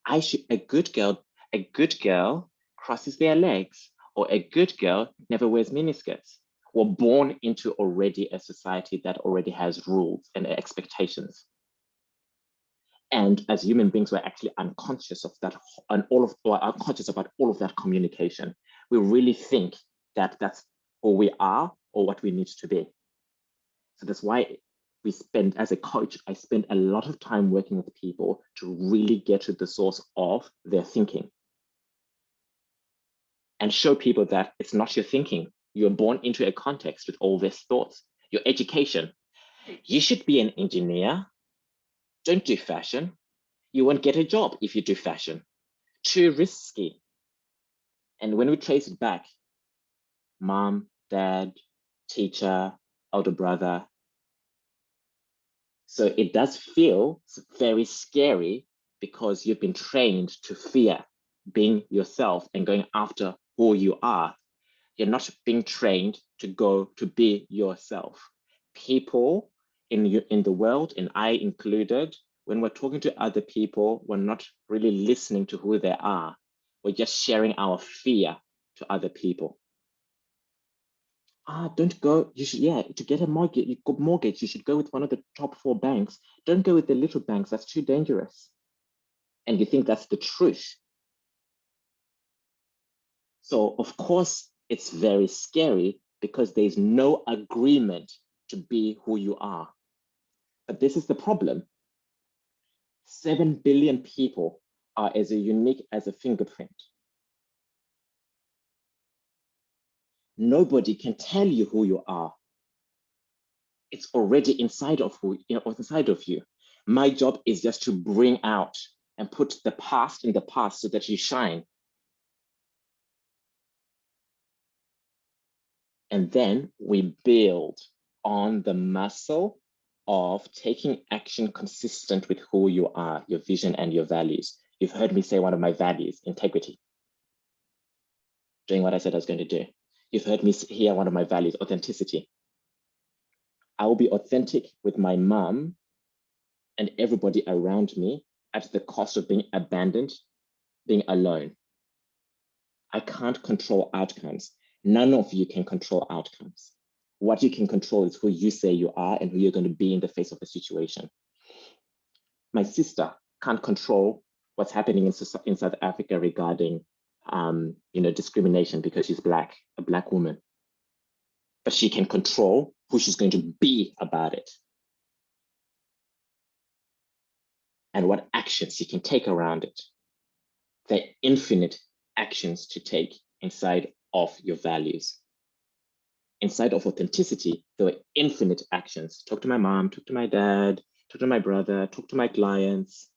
[SPEAKER 2] A good girl crosses their legs, or a good girl never wears miniskirts. We're born into already a society that already has rules and expectations. And as human beings, we're actually unconscious of that, and unconscious about all of that communication. We really think that that's who we are or what we need to be. So that's why as a coach, I spend a lot of time working with people to really get to the source of their thinking and show people that it's not your thinking. You're born into a context with all these thoughts. Your education, you should be an engineer. Don't do fashion. You won't get a job if you do fashion. Too risky. And when we trace it back, mom, dad, teacher, older brother. So it does feel very scary because you've been trained to fear being yourself and going after who you are. You're not being trained to go to be yourself. People in the world, and I included, when we're talking to other people, we're not really listening to who they are. We're just sharing our fear to other people. Don't go, to get a mortgage, you should go with one of the top 4 banks. Don't go with the little banks, that's too dangerous. And you think that's the truth. So of course, it's very scary because there's no agreement to be who you are. But this is the problem. 7 billion people are as unique as a fingerprint. Nobody can tell you who you are. It's already inside of you. My job is just to bring out and put the past in the past so that you shine. And then we build on the muscle of taking action consistent with who you are, your vision and your values. You've heard me say one of my values, integrity. Doing what I said I was going to do. You've heard me hear one of my values, authenticity. I will be authentic with my mom and everybody around me at the cost of being abandoned, being alone. I can't control outcomes. None of you can control outcomes. What you can control is who you say you are and who you're going to be in the face of a situation. My sister can't control what's happening in South Africa regarding discrimination because she's Black, a Black woman. But she can control who she's going to be about it. And what actions she can take around it. There are infinite actions to take inside of your values. Inside of authenticity, there are infinite actions. Talk to my mom, talk to my dad, talk to my brother, talk to my clients.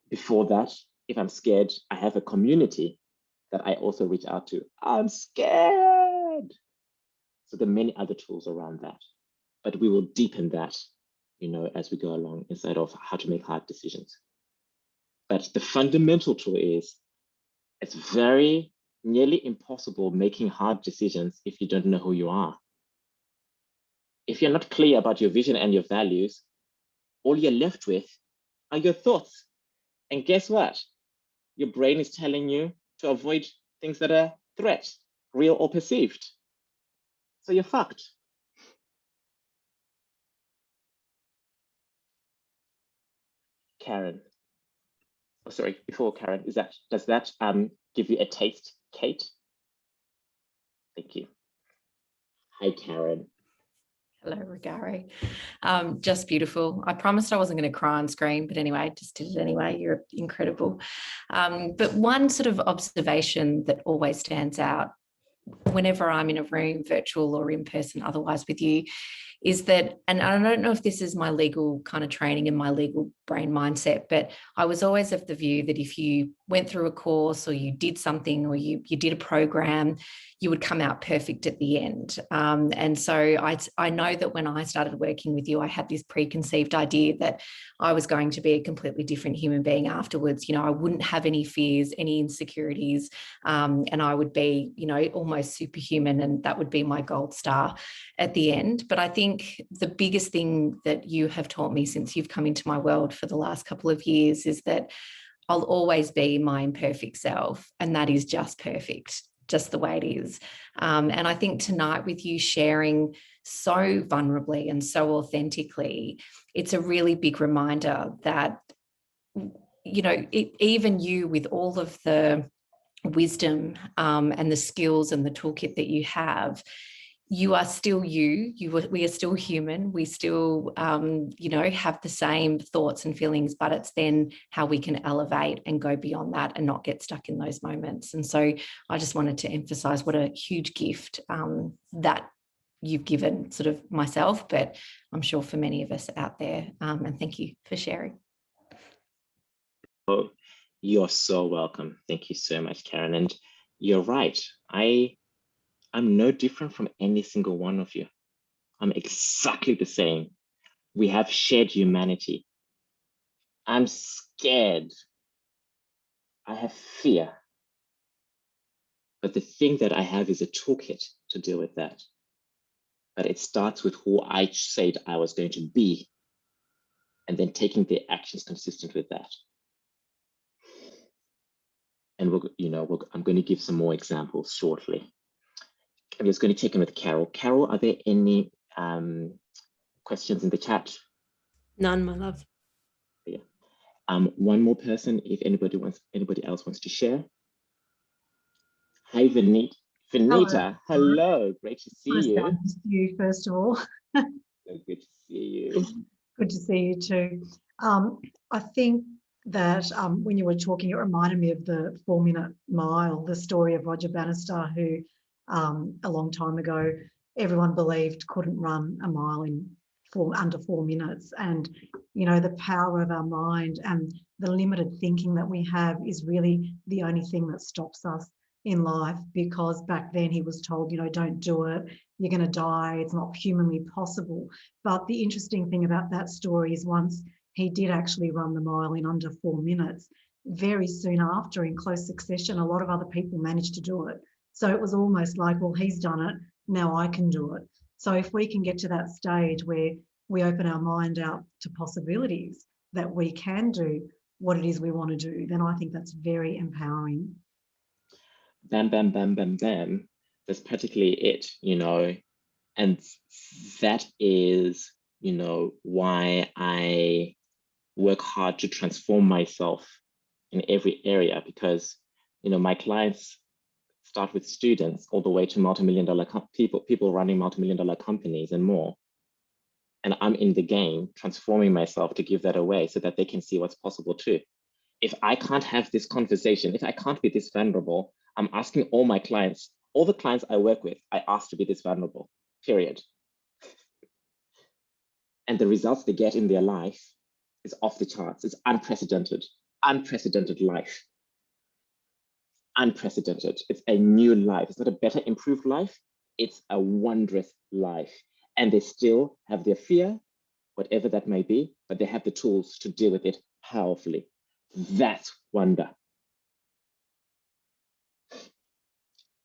[SPEAKER 2] Before that, if I'm scared, I have a community that I also reach out to. I'm scared. So there are many other tools around that, but we will deepen that, as we go along inside of how to make hard decisions. But the fundamental tool is, it's very nearly impossible making hard decisions if you don't know who you are. If you're not clear about your vision and your values, all you're left with are your thoughts. And guess what? Your brain is telling you to avoid things that are threats, real or perceived. So you're fucked. Karen. Oh, sorry, before Karen, does that give you a taste, Kate? Thank you. Hi, Karen.
[SPEAKER 7] Hello, Rugare. Just beautiful. I promised I wasn't going to cry on screen, but anyway, I just did it anyway. You're incredible. But one sort of observation that always stands out whenever I'm in a room, virtual or in person, otherwise with you, is that, and I don't know if this is my legal kind of training and my legal brain mindset, but I was always of the view that if you went through a course or you did something or you did a program, you would come out perfect at the end. And so I know that when I started working with you, I had this preconceived idea that I was going to be a completely different human being afterwards. You know, I wouldn't have any fears, any insecurities, and I would be, you know, almost superhuman, and that would be my gold star at the end. But I think the biggest thing that you have taught me since you've come into my world for the last couple of years is that I'll always be my imperfect self, and that is just perfect, just the way it is. And I think tonight, with you sharing so vulnerably and so authentically, it's a really big reminder that, you know, even you, with all of the wisdom and the skills and the toolkit that you have, you are still we are still human. We still, you know, have the same thoughts and feelings, but it's then how we can elevate and go beyond that and not get stuck in those moments. And so I just wanted to emphasize what a huge gift that you've given sort of myself, but I'm sure for many of us out there. And thank you for sharing.
[SPEAKER 2] Oh, you're so welcome. Thank you so much, Karen. And you're right. I'm no different from any single one of you. I'm exactly the same. We have shared humanity. I'm scared. I have fear. But the thing that I have is a toolkit to deal with that. But it starts with who I said I was going to be, and then taking the actions consistent with that. And I'm going to give some more examples shortly. I'm just going to check in with Carol. Carol, are there any questions in the chat?
[SPEAKER 1] None, my love.
[SPEAKER 2] Yeah. One more person, if anybody else wants to share. Hi, Vinita. Hello. Great to see you.
[SPEAKER 8] Nice to see you, first of all.
[SPEAKER 2] So good to see you.
[SPEAKER 8] Good to see you too. I think that when you were talking, it reminded me of the 4-minute mile, the story of Roger Bannister, who a long time ago, everyone believed couldn't run a mile in under 4 minutes. And, you know, the power of our mind and the limited thinking that we have is really the only thing that stops us in life, because back then he was told, you know, don't do it, you're going to die, it's not humanly possible. But the interesting thing about that story is once he did actually run the mile in under 4 minutes, very soon after, in close succession, a lot of other people managed to do it. So it was almost like, well, he's done it, now I can do it. So if we can get to that stage where we open our mind out to possibilities that we can do what it is we want to do, then I think that's very empowering.
[SPEAKER 2] Bam, bam, bam, bam, bam. That's practically it, you know, and that is, you know, why I work hard to transform myself in every area, because, you know, my clients start with students all the way to multi-million-dollar people running multi-million-dollar companies and more. And I'm in the game transforming myself to give that away so that they can see what's possible too. If I can't have this conversation, if I can't be this vulnerable, I'm asking all my clients, all the clients I work with, I ask to be this vulnerable, period. And the results they get in their life is off the charts. It's unprecedented life. Unprecedented. It's a new life. It's not a better, improved life. It's a wondrous life. And they still have their fear, whatever that may be, but they have the tools to deal with it powerfully. That's wonder.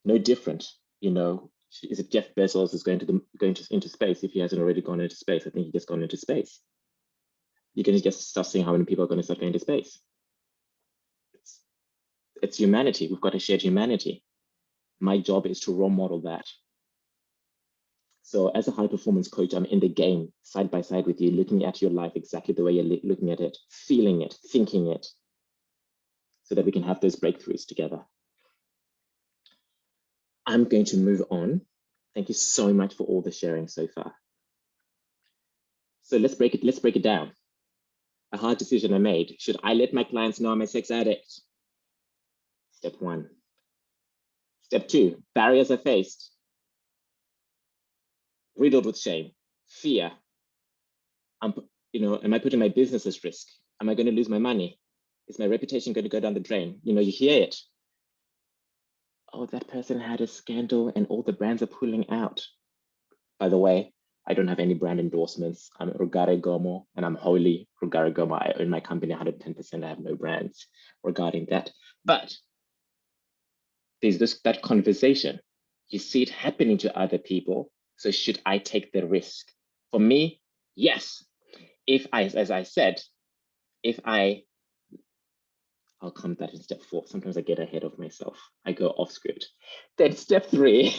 [SPEAKER 2] No different, you know. Is it Jeff Bezos is going into space if he hasn't already gone into space? I think he just gone into space. You're going to just start seeing how many people are going to start going to space. It's humanity. We've got a shared humanity. My job is to role model that. So as a high performance coach, I'm in the game side by side with you, looking at your life exactly the way you're looking at it, feeling it, thinking it, so that we can have those breakthroughs together. I'm going to move on. Thank you so much for all the sharing so far. So let's break it down. A hard decision I made. Should I let my clients know I'm a sex addict? Step one. Step 2, barriers are faced. Riddled with shame, fear. Am I putting my business at risk? Am I going to lose my money? Is my reputation going to go down the drain? You hear it. Oh, that person had a scandal and all the brands are pulling out. By the way, I don't have any brand endorsements. I'm Rugare Gomo and I'm wholly Rugare Gomo. I own my company 110%. I have no brands regarding that. But there's that conversation. You see it happening to other people. So should I take the risk? For me, yes. As I said, I'll come to that in step 4. Sometimes I get ahead of myself. I go off script. Then step 3.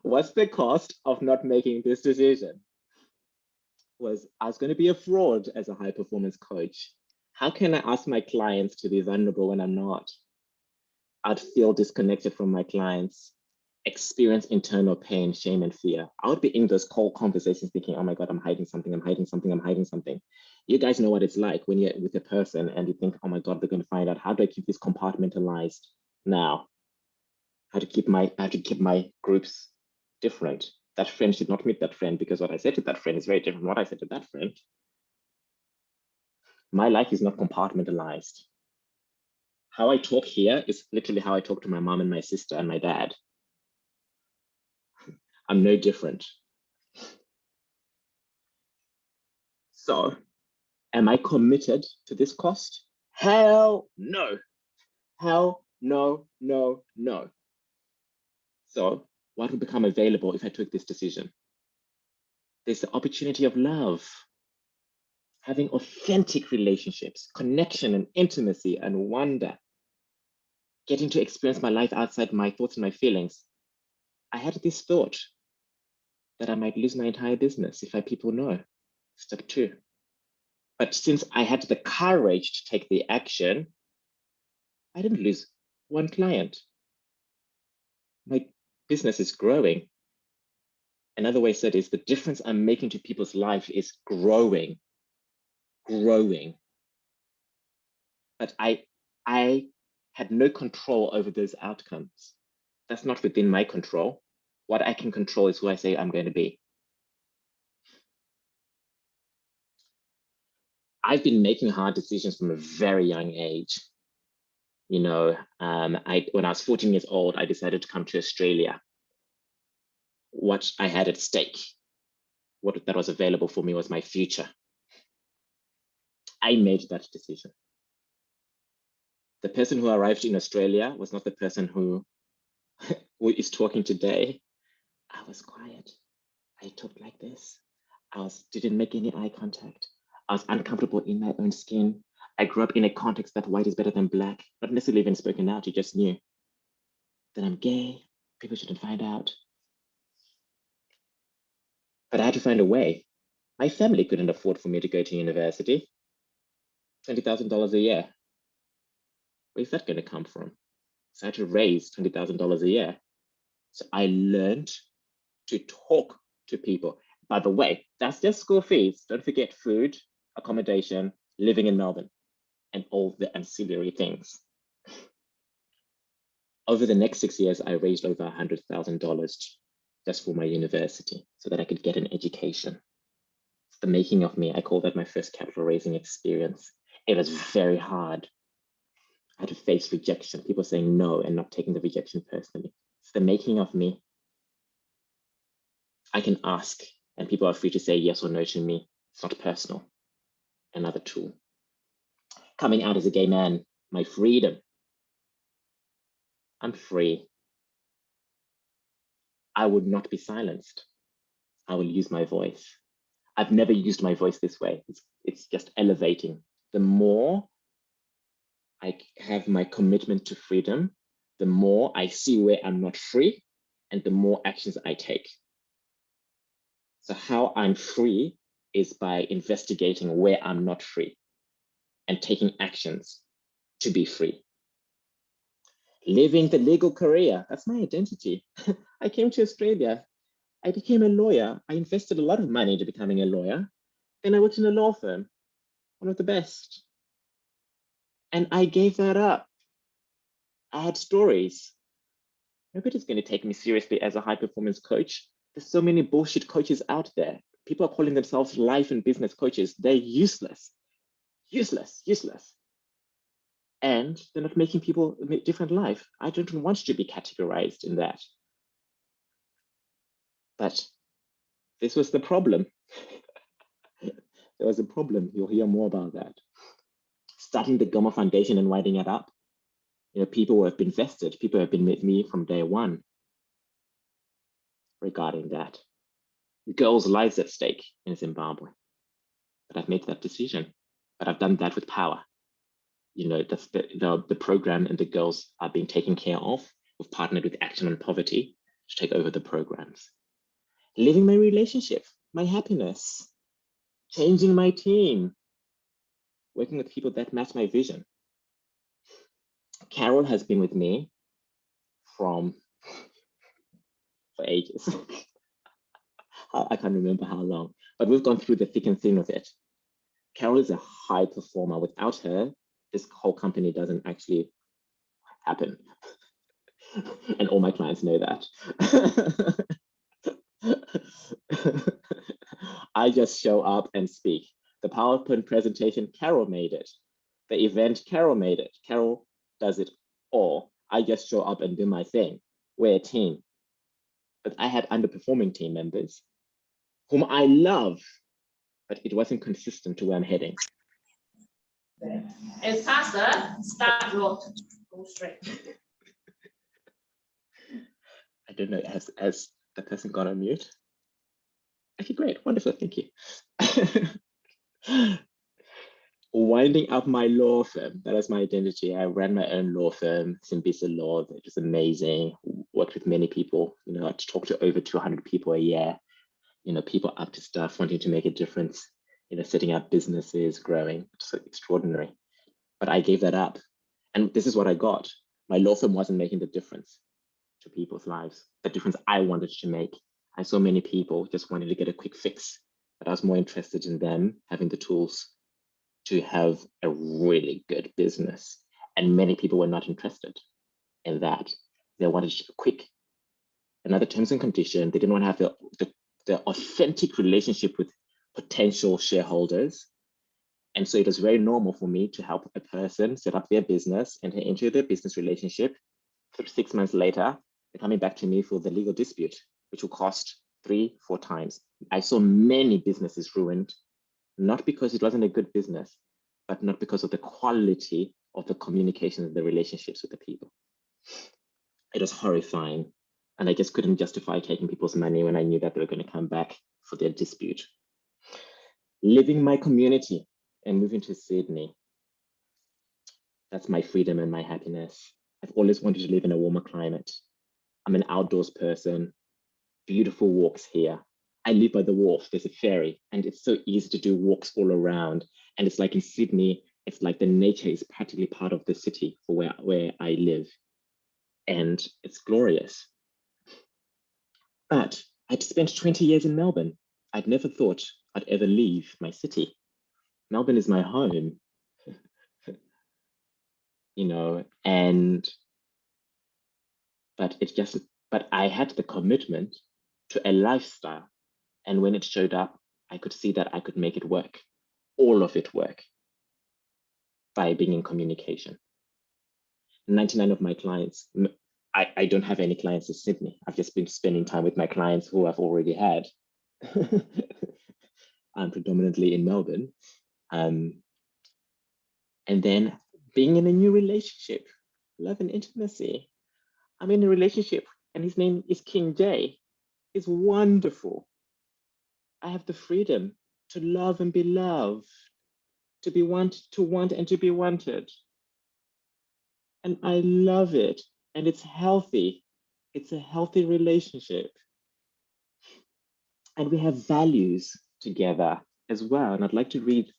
[SPEAKER 2] What's the cost of not making this decision? I was going to be a fraud as a high performance coach. How can I ask my clients to be vulnerable when I'm not? I'd feel disconnected from my clients, experience internal pain, shame, and fear. I would be in those cold conversations thinking, oh my God, I'm hiding something, I'm hiding something, I'm hiding something. You guys know what it's like when you're with a person and you think, oh my God, they're going to find out. How do I keep this compartmentalized now? How to keep my groups different? That friend should not meet that friend because what I said to that friend is very different from what I said to that friend. My life is not compartmentalized. How I talk here is literally how I talk to my mom and my sister and my dad. I'm no different. So, am I committed to this cost? Hell no. Hell no, no, no. So, what would become available if I took this decision? There's the opportunity of love, having authentic relationships, connection and intimacy and wonder, getting to experience my life outside my thoughts and my feelings. I had this thought that I might lose my entire business if people know. Step 2. But since I had the courage to take the action, I didn't lose one client. My business is growing. Another way said is the difference I'm making to people's life is growing. But I had no control over those outcomes. That's not within my control. What I can control is who I say I'm going to be. I've been making hard decisions from a very young age. When I was 14 years old, I decided to come to Australia. What I had at stake, what that was available for me was my future. I made that decision. The person who arrived in Australia was not the person who is talking today. I was quiet. I talked like this. Didn't make any eye contact. I was uncomfortable in my own skin. I grew up in a context that white is better than black, not necessarily even spoken out, you just knew. That I'm gay, people shouldn't find out. But I had to find a way. My family couldn't afford for me to go to university. $20,000 a year. Where's that going to come from? So I had to raise $20,000 a year. So I learned to talk to people. By the way, that's just school fees. Don't forget food, accommodation, living in Melbourne, and all the ancillary things. Over the next 6 years, I raised over $100,000 just for my university so that I could get an education. It's the making of me. I call that my first capital raising experience. It was very hard. I had to face rejection, people saying no and not taking the rejection personally. It's the making of me. I can ask and people are free to say yes or no to me. It's not personal. Another tool. Coming out as a gay man, my freedom. I'm free. I would not be silenced. I will use my voice. I've never used my voice this way. It's just elevating. The more I have my commitment to freedom, the more I see where I'm not free and the more actions I take. So how I'm free is by investigating where I'm not free and taking actions to be free. Living the legal career, that's my identity. I came to Australia, I became a lawyer. I invested a lot of money into becoming a lawyer. Then I worked in a law firm, one of the best. And I gave that up. I had stories. Nobody's going to take me seriously as a high performance coach. There's so many bullshit coaches out there. People are calling themselves life and business coaches. They're useless, useless, useless. And they're not making people a different life. I don't want to be categorized in that. But this was the problem. There was a problem. You'll hear more about that. Starting the Gomu Foundation and winding it up, people who have been vested, people who have been with me from day one regarding that. Girls' lives at stake in Zimbabwe. But I've made that decision. But I've done that with power. The program and the girls are being taken care of. We've partnered with Action on Poverty to take over the programs. Living my relationship, my happiness, changing my team, working with people that match my vision. Carol has been with me for ages. I can't remember how long, but we've gone through the thick and thin of it. Carol is a high performer. Without her, this whole company doesn't actually happen. And all my clients know that. I just show up and speak. The PowerPoint presentation, Carol made it. The event, Carol made it. Carol does it all. I just show up and do my thing. We're a team. But I had underperforming team members whom I love, but it wasn't consistent to where I'm heading.
[SPEAKER 9] It's faster, start roll, go straight.
[SPEAKER 2] I don't know, has the person gone on mute? Okay, great, wonderful, thank you. Winding up my law firm, that is my identity. I ran my own law firm, Simbisa Law, it was amazing. Worked with many people, I talked to over 200 people a year. People up to stuff, wanting to make a difference, setting up businesses, growing, it's extraordinary. But I gave that up. And this is what I got. My law firm wasn't making the difference to people's lives, the difference I wanted to make. I saw many people just wanting to get a quick fix, but I was more interested in them having the tools to have a really good business. And many people were not interested in that. They wanted a quick, another terms and condition. They didn't want to have the authentic relationship with potential shareholders. And so it was very normal for me to help a person set up their business, enter into their business relationship. 6 months later, they're coming back to me for the legal dispute, which will cost 3-4 times. I saw many businesses ruined, not because it wasn't a good business, but not because of the quality of the communication and the relationships with the people. It was horrifying. And I just couldn't justify taking people's money when I knew that they were going to come back for their dispute. Living my community and moving to Sydney. That's my freedom and my happiness. I've always wanted to live in a warmer climate. I'm an outdoors person, beautiful walks here. I live by the wharf, there's a ferry, and it's so easy to do walks all around. And it's like in Sydney, it's like the nature is practically part of the city for where I live. And it's glorious. But I'd spent 20 years in Melbourne. I'd never thought I'd ever leave my city. Melbourne is my home, but I had the commitment to a lifestyle. And when it showed up, I could see that I could make it work, all of it work, by being in communication. 99 of my clients, I don't have any clients in Sydney. I've just been spending time with my clients who I've already had. I'm predominantly in Melbourne. And then being in a new relationship, love and intimacy. I'm in a relationship and his name is King J. It's wonderful. I have the freedom to love and be loved, to want and to be wanted. And I love it. And it's healthy. It's a healthy relationship. And we have values together as well. And I'd like to read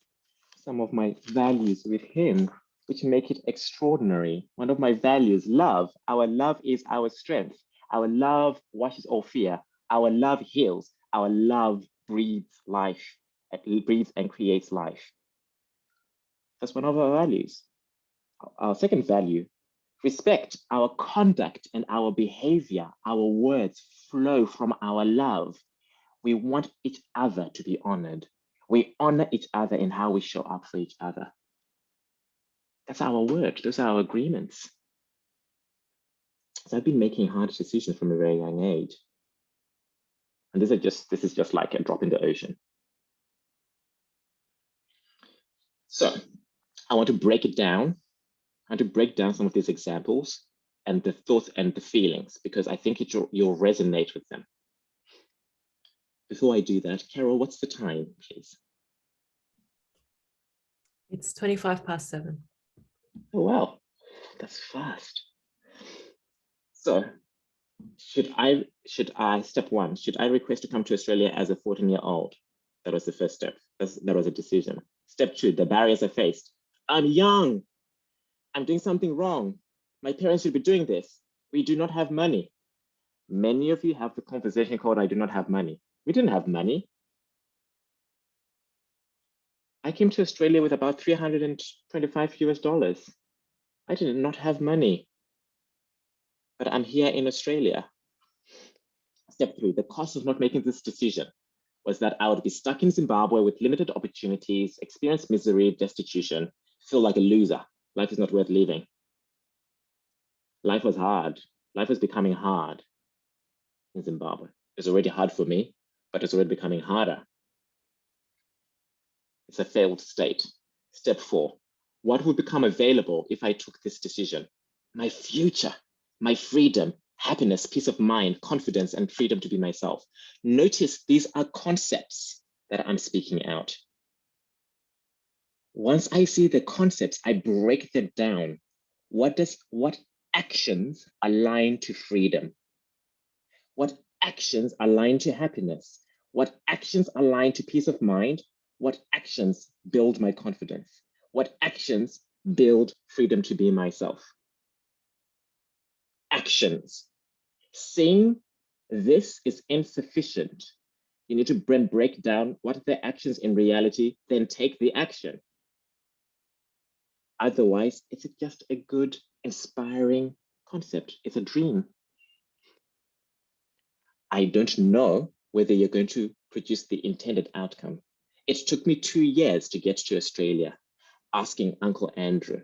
[SPEAKER 2] some of my values with him, which make it extraordinary. One of my values, love. Our love is our strength. Our love washes all fear. Our love heals. Our love breathes life. It breathes and creates life. That's one of our values. Our second value, Respect, our conduct and our behavior, our words flow from our love. We want each other to be honored. We honor each other in how we show up for each other. That's our word. Those are our agreements. So I've been making hard decisions from a very young age. And this is just like a drop in the ocean. So I want to break it down. I want to break down some of these examples and the thoughts and the feelings, because I think you'll resonate with them. Before I do that, Carol, what's the time, please?
[SPEAKER 1] It's 7:25.
[SPEAKER 2] Oh, wow, that's fast. So should I, step one, should I request to come to Australia as a 14-year-old? That was the first step. That was a decision. Step two, the barriers I faced. I'm young. I'm doing something wrong. My parents should be doing this. We do not have money. Many of you have the conversation called I do not have money. We didn't have money. I came to Australia with about $325. I did not have money, but I'm here in Australia. Step three, the cost of not making this decision was that I would be stuck in Zimbabwe with limited opportunities, experience misery, destitution, feel like a loser. Life is not worth living. Life was hard. Life was becoming hard in Zimbabwe. It's already hard for me, but it's already becoming harder. It's a failed state. Step four, what would become available if I took this decision? My future, my freedom, happiness, peace of mind, confidence, and freedom to be myself. Notice these are concepts that I'm speaking out. Once I see the concepts, I break them down. What actions align to freedom? What actions align to happiness? What actions align to peace of mind? What actions build my confidence? What actions build freedom to be myself? Actions. Saying this is insufficient. You need to break down what are the actions in reality, then take the action. Otherwise, it's just a good, inspiring concept. It's a dream. I don't know whether you're going to produce the intended outcome. It took me 2 years to get to Australia, asking Uncle Andrew,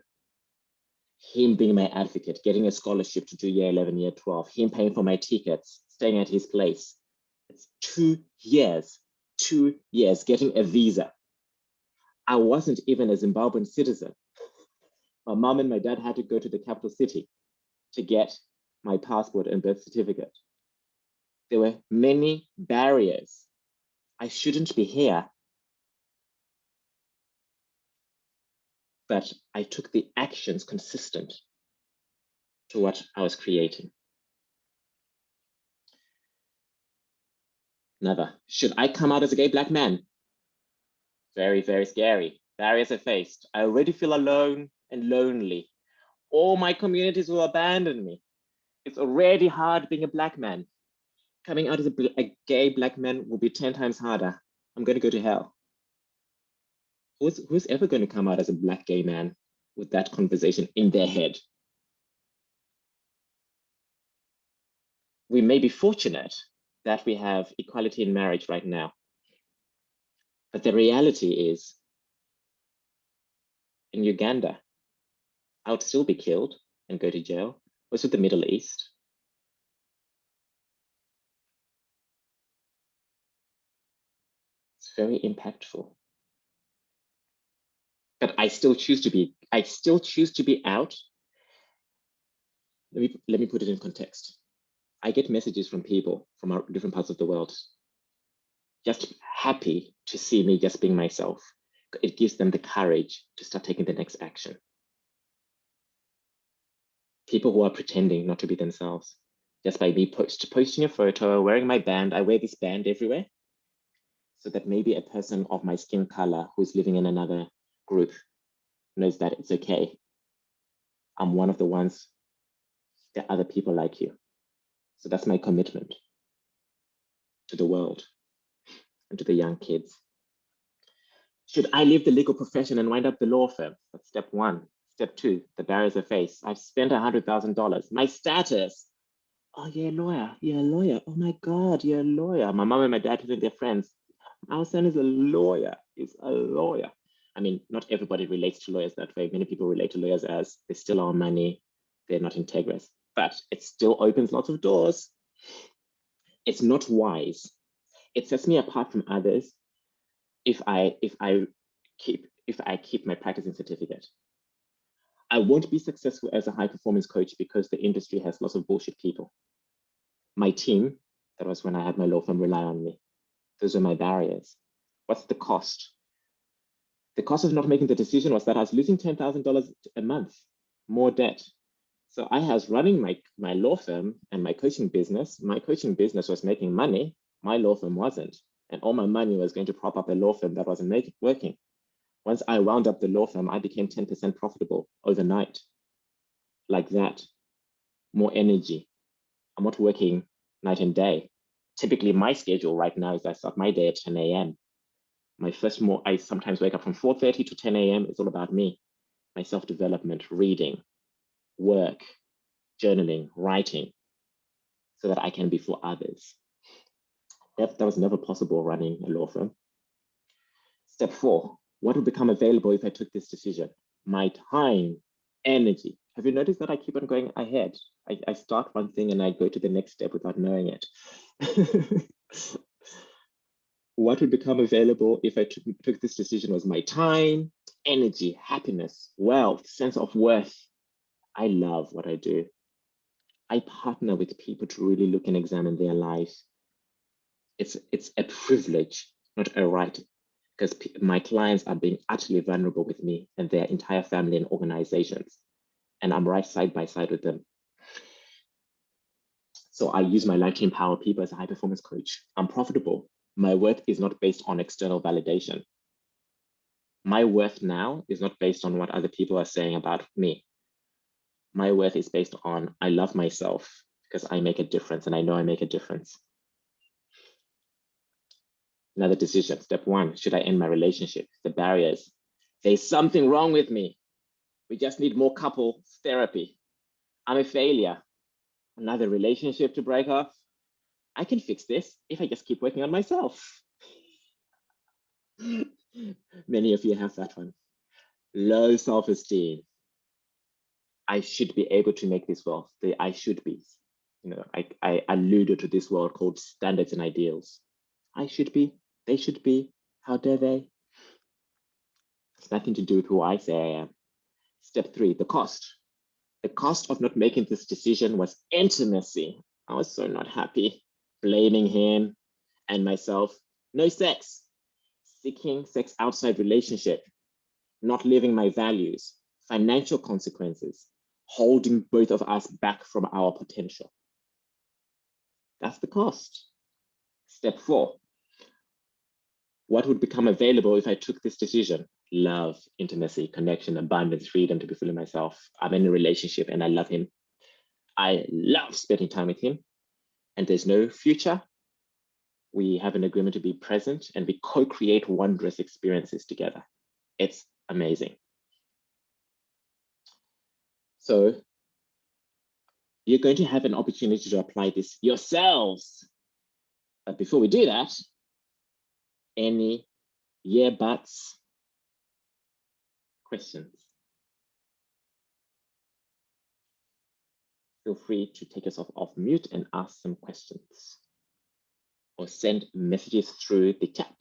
[SPEAKER 2] him being my advocate, getting a scholarship to do year 11, year 12, him paying for my tickets, staying at his place. It's 2 years, 2 years getting a visa. I wasn't even a Zimbabwean citizen. My mom and my dad had to go to the capital city to get my passport and birth certificate. There were many barriers. I shouldn't be here. But I took the actions consistent to what I was creating. Another, should I come out as a gay Black man? Very, very scary. Barriers I faced. I already feel alone and lonely. All my communities will abandon me. It's already hard being a Black man. Coming out as a gay Black man will be 10 times harder. I'm going to go to hell. Who's ever going to come out as a Black gay man with that conversation in their head? We may be fortunate that we have equality in marriage right now. But the reality is, in Uganda, I would still be killed and go to jail. What's with the Middle East? It's very impactful. But I still choose to be out. Let me put it in context. I get messages from people from different parts of the world, just happy to see me just being myself. It gives them the courage to start taking the next action. People who are pretending not to be themselves, just by me posting a photo, wearing my band. I wear this band everywhere, so that maybe a person of my skin color who's living in another group knows that it's okay. I'm one of the ones. There are other people like you. So that's my commitment to the world and to the young kids. Should I leave the legal profession and wind up the law firm? That's step one. Step 2, the barriers I face. I've spent $100,000. My status. Oh, you're a lawyer. You're a lawyer. Oh my God, you're a lawyer. My mom and my dad think they're friends. Our son is a lawyer. He's a lawyer. I mean, not everybody relates to lawyers that way. Many people relate to lawyers as they steal our money. They're not integrous, but it still opens lots of doors. It's not wise. It sets me apart from others if I keep my practicing certificate. I won't be successful as a high performance coach because the industry has lots of bullshit people. My team, that was when I had my law firm, rely on me. Those are my barriers. What's the cost? The cost of not making the decision was that I was losing $10,000 a month, more debt. So I was running my law firm and my coaching business. My coaching business was making money. My law firm wasn't. And all my money was going to prop up a law firm that wasn't working. Once I wound up the law firm, I became 10% profitable overnight. Like that. More energy. I'm not working night and day. Typically, my schedule right now is I start my day at 10 a.m. I sometimes wake up from 4:30 to 10 a.m. It's all about me. My self-development, reading, work, journaling, writing, so that I can be for others. That was never possible running a law firm. Step 4, what would become available if I took this decision? My time, energy. Have you noticed that I keep on going ahead? I start one thing and I go to the next step without knowing it. What would become available if I took this decision was my time, energy, happiness, wealth, sense of worth. I love what I do. I partner with people to really look and examine their lives. It's a privilege, not a right, because my clients are being utterly vulnerable with me and their entire family and organizations. And I'm right side by side with them. So I use my life to empower people as a high performance coach. I'm profitable. My worth is not based on external validation. My worth now is not based on what other people are saying about me. My worth is based on I love myself because I make a difference and I know I make a difference. Another decision, step 1, should I end my relationship? The barriers. There's something wrong with me. We just need more couples therapy. I'm a failure. Another relationship to break off. I can fix this if I just keep working on myself. Many of you have that one. Low self-esteem. I should be able to make this wealth. The I should be. I alluded to this word called standards and ideals. I should be, they should be, how dare they? It's nothing to do with who I say I am. Step 3, the cost. The cost of not making this decision was intimacy. I was so not happy, blaming him and myself. No sex, seeking sex outside relationship, not living my values, financial consequences, holding both of us back from our potential. That's the cost. Step 4, what would become available if I took this decision? Love, intimacy, connection, abundance, freedom to be fully myself. I'm in a relationship and I love him. I love spending time with him and there's no future. We have an agreement to be present and we co-create wondrous experiences together. It's amazing. So you're going to have an opportunity to apply this yourselves. But before we do that, any yeah buts questions? Feel free to take yourself off mute and ask some questions or send messages through the chat.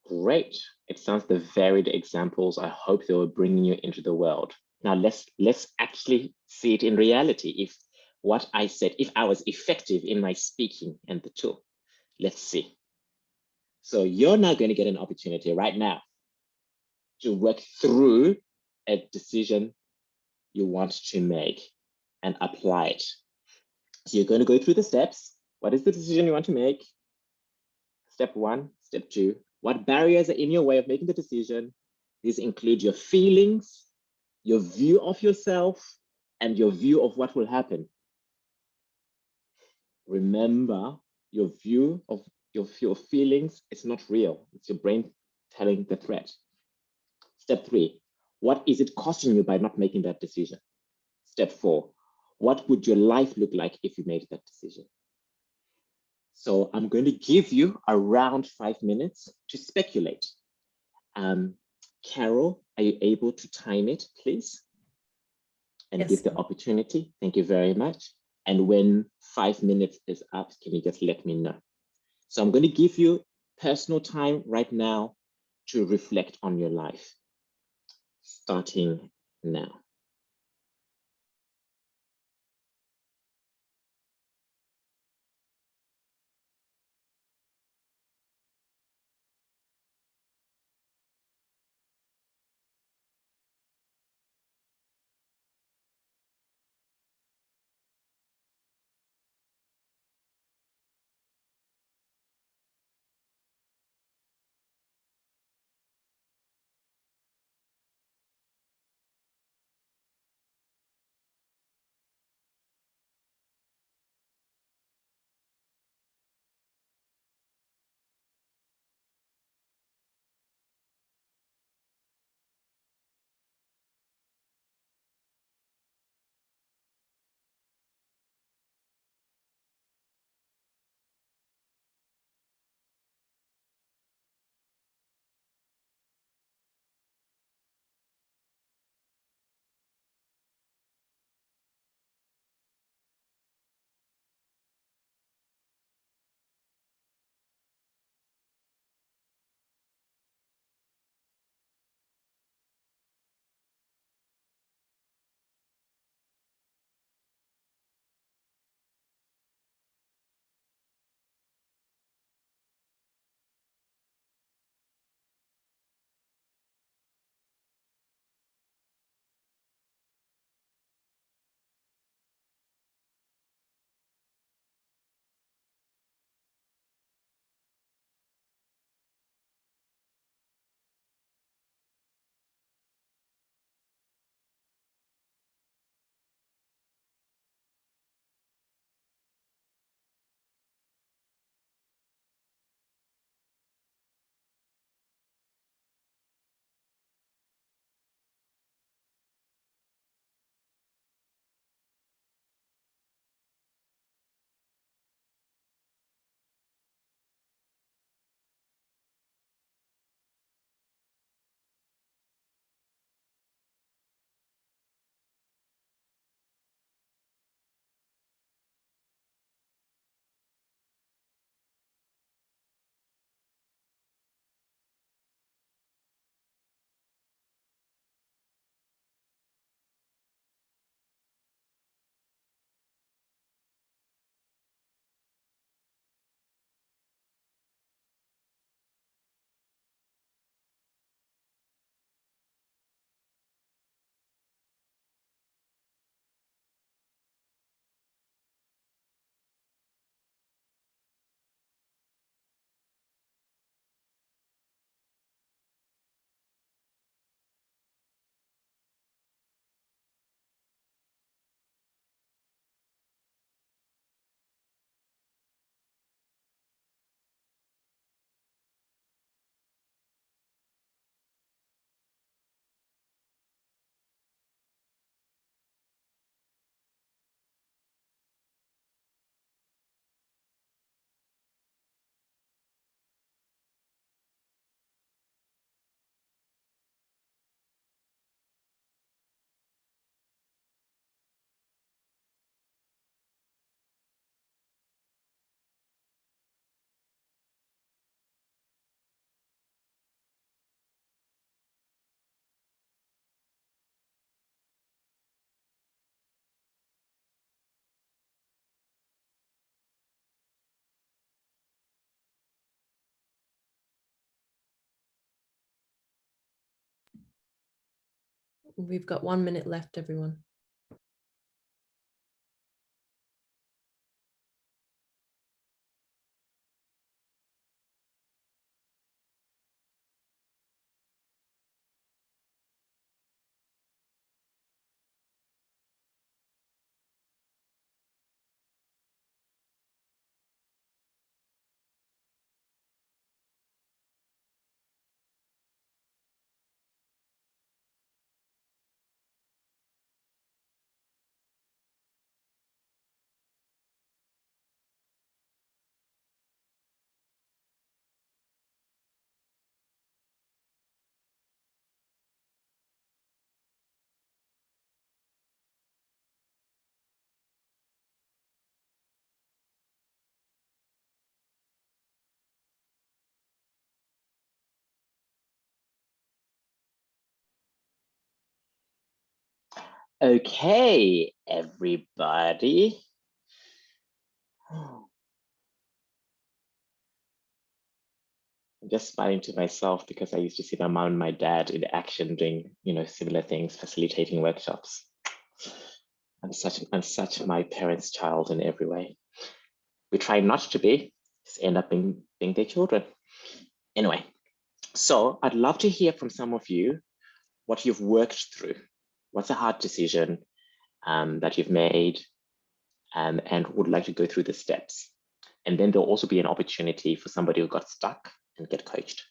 [SPEAKER 2] Great. It sounds the varied examples. I hope they were bringing you into the world. Now let's actually see it in reality. If what I said, if I was effective in my speaking and the tool, let's see. So you're now going to get an opportunity right now to work through a decision you want to make and apply it. So you're going to go through the steps. What is the decision you want to make? Step 1, step 2. What barriers are in your way of making the decision? These include your feelings, your view of yourself, and your view of what will happen. Remember, your view of your feelings is not real. It's your brain telling the threat. Step 3, what is it costing you by not making that decision? Step 4, what would your life look like if you made that decision? So I'm going to give you around 5 minutes to speculate. Carol, are you able to time it, please? And
[SPEAKER 1] Yes.
[SPEAKER 2] give the opportunity. Thank you very much. And when 5 minutes is up, can you just let me know? So I'm going to give you personal time right now to reflect on your life, starting now.
[SPEAKER 1] We've got 1 minute left, everyone.
[SPEAKER 2] Okay, everybody. I'm just smiling to myself because I used to see my mom and my dad in action doing, similar things, facilitating workshops. I'm such my parents' child in every way. We try not to be, just end up being their children. Anyway, so I'd love to hear from some of you what you've worked through. What's a hard decision that you've made and would like to go through the steps. And then there'll also be an opportunity for somebody who got stuck and get coached.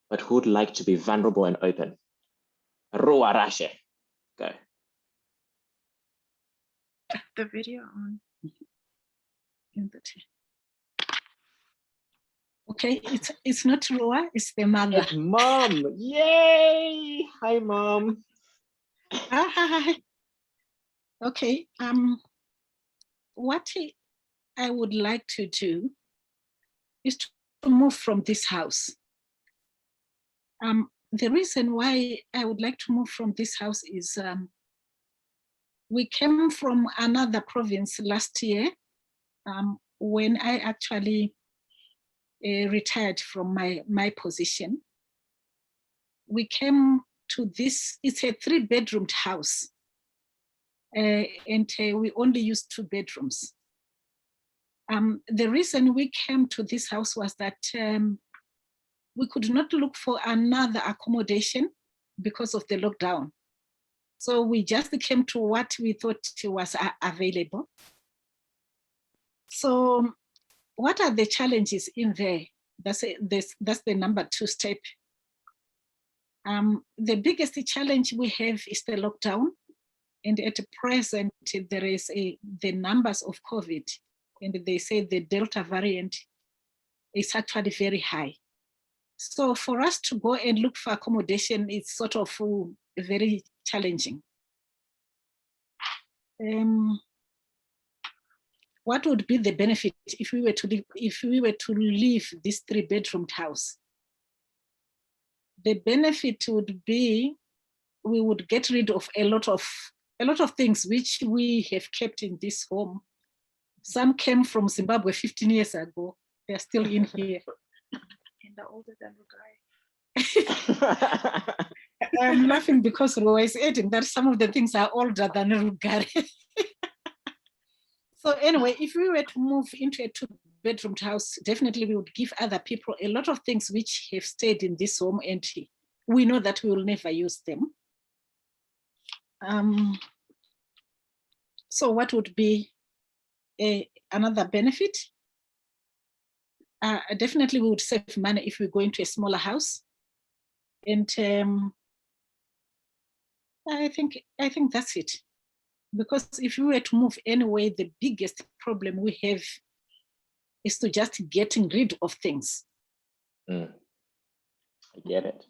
[SPEAKER 2] But who would like to be vulnerable and open? Roa Rashe, go.
[SPEAKER 3] The video on in the chat.
[SPEAKER 10] Okay, it's not Roa, it's the mother.
[SPEAKER 2] It's mom. Yay! Hi, mom.
[SPEAKER 10] Hi. Okay. What I would like to do is to move from this house. The reason why I would like to move from this house is we came from another province last year when I actually retired from my position. We came to this, it's a 3-bedroomed house. And we only used 2 bedrooms. The reason we came to this house was that we could not look for another accommodation because of the lockdown. So we just came to what we thought was available. So what are the challenges in there? That's the number 2 step. The biggest challenge we have is the lockdown. And at present, there is the numbers of COVID, and they say the Delta variant is actually very high. So for us to go and look for accommodation is sort of very challenging. What would be the benefit if we were to leave this 3-bedroomed house? The benefit would be we would get rid of a lot of things which we have kept in this home. Some came from Zimbabwe 15 years ago. They're still in here.
[SPEAKER 3] And they're older than Rugare.
[SPEAKER 10] I'm laughing because Roa is adding that some of the things are older than Rugare. So anyway, if we were to move into a 2-bedroomed house, definitely we would give other people a lot of things which have stayed in this home, and we know that we will never use them. So what would be another benefit? Definitely we would save money if we go into a smaller house. And I think that's it. Because if we were to move anyway, the biggest problem we have is to just getting rid of things.
[SPEAKER 2] I get it.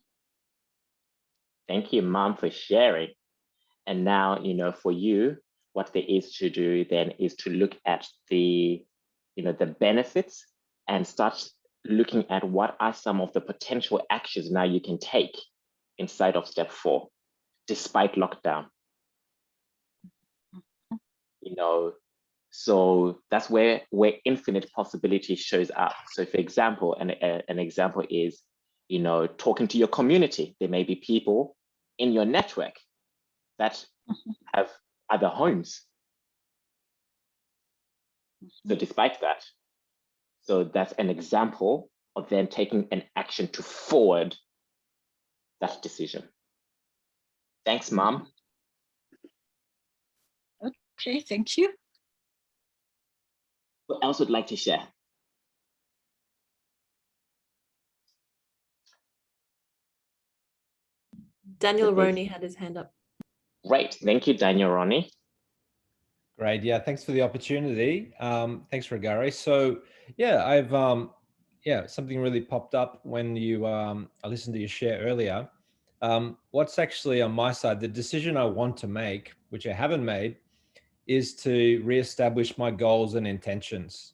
[SPEAKER 2] Thank you, Mom, for sharing. And now, for you, what there is to do then is to look at the benefits and start looking at what are some of the potential actions now you can take inside of step 4, despite lockdown. So that's where infinite possibility shows up. So for example, an example is, talking to your community. There may be people in your network that have other homes. So despite that, so that's an example of then taking an action to forward that decision. Thanks, Mom.
[SPEAKER 10] Okay, thank you.
[SPEAKER 2] Who else would like to share?
[SPEAKER 1] Daniel Roney had his hand up.
[SPEAKER 2] Great, thank you, Daniel Roney.
[SPEAKER 11] Great, yeah, thanks for the opportunity. Thanks, Rugare. So yeah, I've something really popped up when I listened to your share earlier. What's actually on my side, the decision I want to make, which I haven't made, is to reestablish my goals and intentions.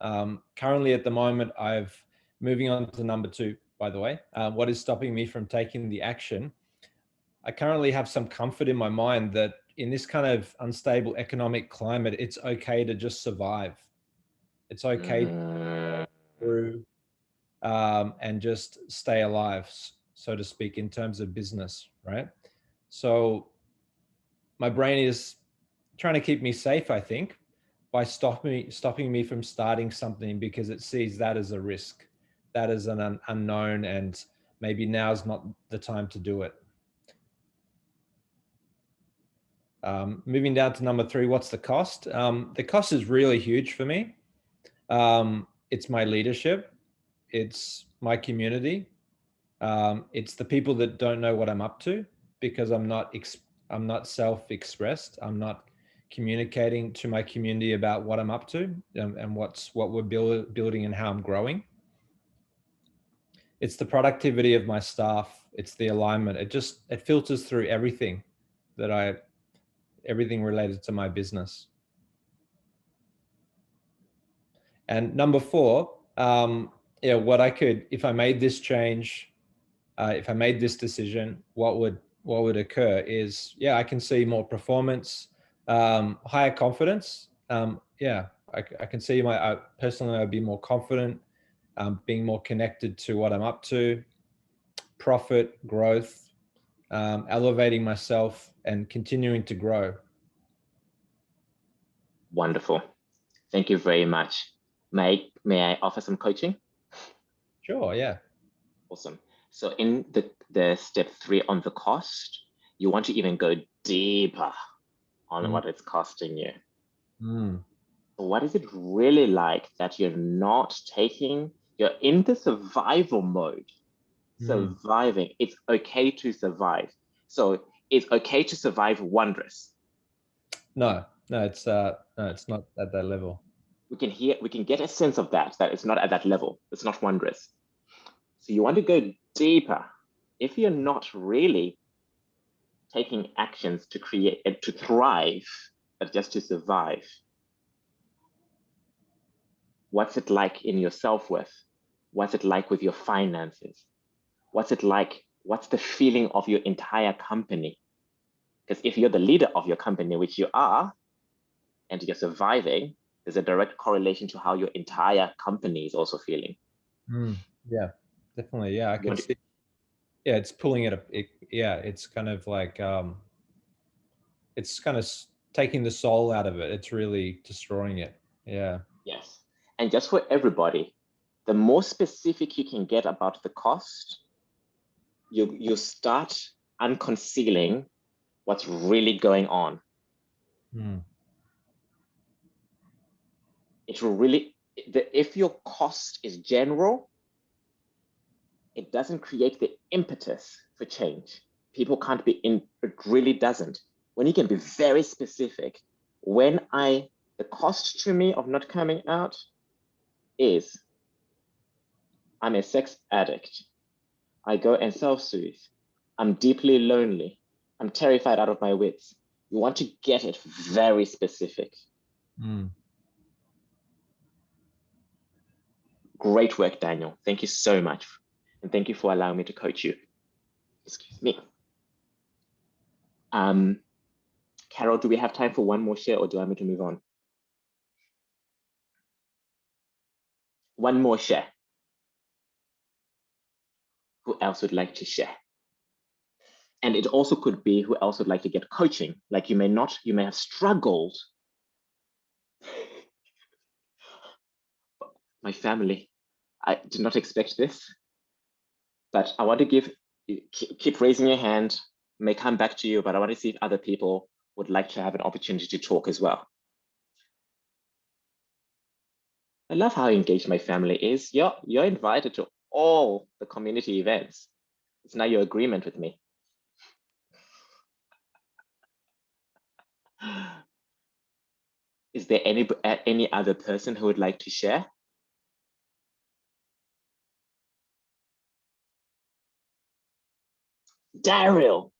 [SPEAKER 11] Currently at the moment, moving on to number 2, by the way, what is stopping me from taking the action? I currently have some comfort in my mind that in this kind of unstable economic climate, it's okay to just survive. It's okay to through and just stay alive, so to speak, in terms of business, right? So my brain is trying to keep me safe, I think, by stopping me from starting something because it sees that as a risk, that is an unknown, and maybe now's not the time to do it. Moving down to number 3, what's the cost? The cost is really huge for me. It's my leadership. It's my community. It's the people that don't know what I'm up to because I'm not self-expressed. I'm not communicating to my community about what I'm up to and what we're building and how I'm growing. It's the productivity of my staff. It's the alignment. It filters through everything everything related to my business. And number 4, what I could, if I made this change, if I made this decision, what would occur is, I can see more performance, higher confidence. I can see personally, I'd be more confident, being more connected to what I'm up to, profit, growth, elevating myself and continuing to grow.
[SPEAKER 2] Wonderful. Thank you very much. May I offer some coaching?
[SPEAKER 11] Sure, yeah.
[SPEAKER 2] Awesome. So in the step 3 on the cost, you want to even go deeper on what it's costing you. So what is it really like that you're in the survival mode, surviving. It's okay to survive. So it's okay to survive wondrous.
[SPEAKER 11] No, it's not at that level.
[SPEAKER 2] We can get a sense of that it's not at that level. It's not wondrous. So you want to go deeper. If you're not really taking actions to create and to thrive, but just to survive, what's it like in your self-worth? What's it like with your finances? What's it like? What's the feeling of your entire company? Because if you're the leader of your company, which you are, and you're surviving, there's a direct correlation to how your entire company is also feeling.
[SPEAKER 11] Yeah, definitely. Yeah, I can see. Yeah, it's pulling it up. It's kind of like, it's kind of taking the soul out of it. It's really destroying it. Yeah.
[SPEAKER 2] Yes. And just for everybody, the more specific you can get about the cost, you start unconcealing what's really going on. It will really, if your cost is general, it doesn't create the impetus for change. People can't be in, it really doesn't. When you can be very specific, the cost to me of not coming out is, I'm a sex addict. I go and self-soothe. I'm deeply lonely. I'm terrified out of my wits. You want to get it very specific. Great work, Daniel. Thank you so much. And thank you for allowing me to coach you. Excuse me. Carol, do we have time for one more share or do I want me to move on? One more share. Who else would like to share? And it also could be who else would like to get coaching. Like you may have struggled. My family, I did not expect this, but I want to keep raising your hand, may come back to you, but I want to see if other people would like to have an opportunity to talk as well. I love how engaged my family is. You're invited to all the community events. It's now your agreement with me. Is there any other person who would like to share? Daryl.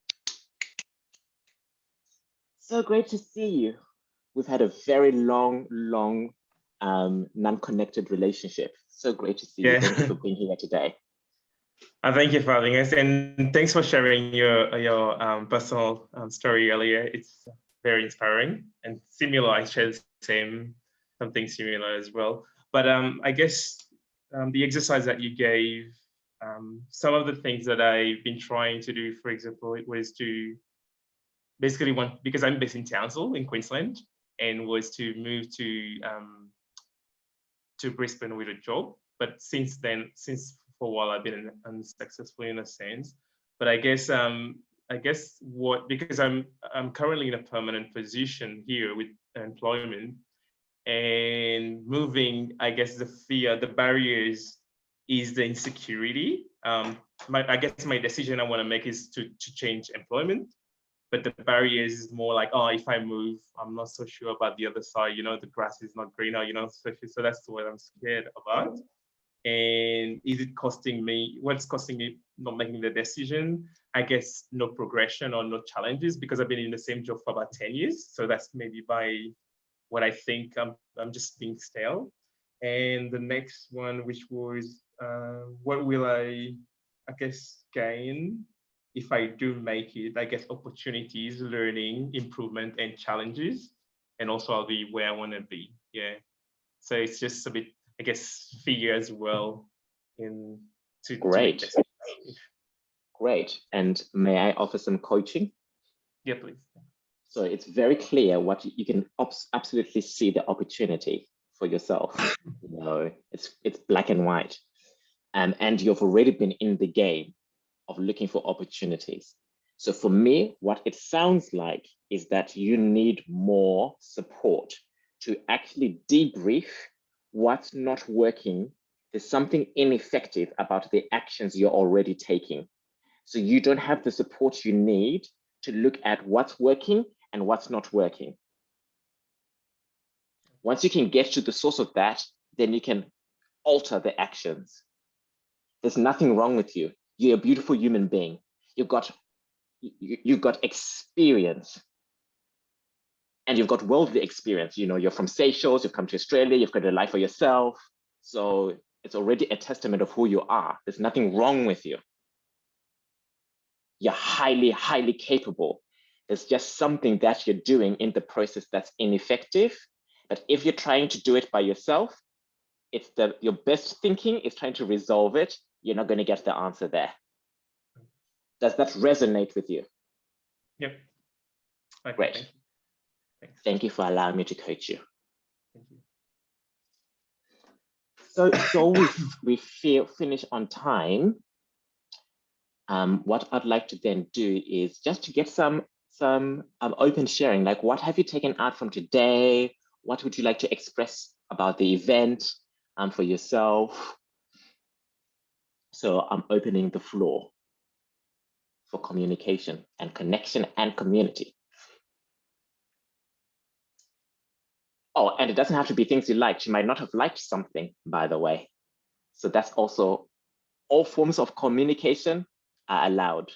[SPEAKER 2] So great to see you. We've had a very long, non-connected relationship. So great to see you. Thank you for being here today.
[SPEAKER 12] Thank you for having us, and thanks for sharing your personal story earlier. It's very inspiring and similar. I share the same, something similar as well. But I guess the exercise that you gave, some of the things that I've been trying to do, for example, it was to basically because I'm based in Townsville in Queensland, and was to move to Brisbane with a job. But since then, for a while, I've been unsuccessful in a sense. But I guess because I'm currently in a permanent position here with employment, and moving, I guess the fear, the barriers is the insecurity. I guess my decision I want to make is to change employment. But the barriers is more like, oh, if I move, I'm not so sure about the other side, the grass is not greener, so that's what I'm scared about. And is it costing me, what's costing me not making the decision? I guess no progression or no challenges, because I've been in the same job for about 10 years. So that's maybe what I think I'm just being stale. And the next one, which was, what will I guess, gain if I do make it? I guess opportunities, learning, improvement, and challenges. And also I'll be where I want to be. Yeah. So it's just a bit, I guess, fear as well.
[SPEAKER 2] Great. Great. And may I offer some coaching?
[SPEAKER 12] Yeah, please.
[SPEAKER 2] So it's very clear what you can absolutely see the opportunity for yourself. It's black and white. And you've already been in the game of looking for opportunities. So for me, what it sounds like is that you need more support to actually debrief what's not working. There's something ineffective about the actions you're already taking. So you don't have the support you need to look at what's working and what's not working. Once you can get to the source of that, then you can alter the actions. There's nothing wrong with you. You're a beautiful human being. You've got experience, and you've got worldly experience. You're from Seychelles, you've come to Australia, you've got a life for yourself. So it's already a testament of who you are. There's nothing wrong with you. You're highly, highly capable. There's just something that you're doing in the process that's ineffective. But if you're trying to do it by yourself, your best thinking is trying to resolve it. You're not going to get the answer there. Does that resonate with you?
[SPEAKER 12] Yep. Okay,
[SPEAKER 2] great. Thank you for allowing me to coach you.
[SPEAKER 12] Thank you.
[SPEAKER 2] So we finish on time. What I'd like to then do is just to get some open sharing. Like, what have you taken out from today? What would you like to express about the event for yourself? So I'm opening the floor for communication and connection and community. Oh, and it doesn't have to be things you liked. You might not have liked something, by the way. So that's also, all forms of communication are allowed.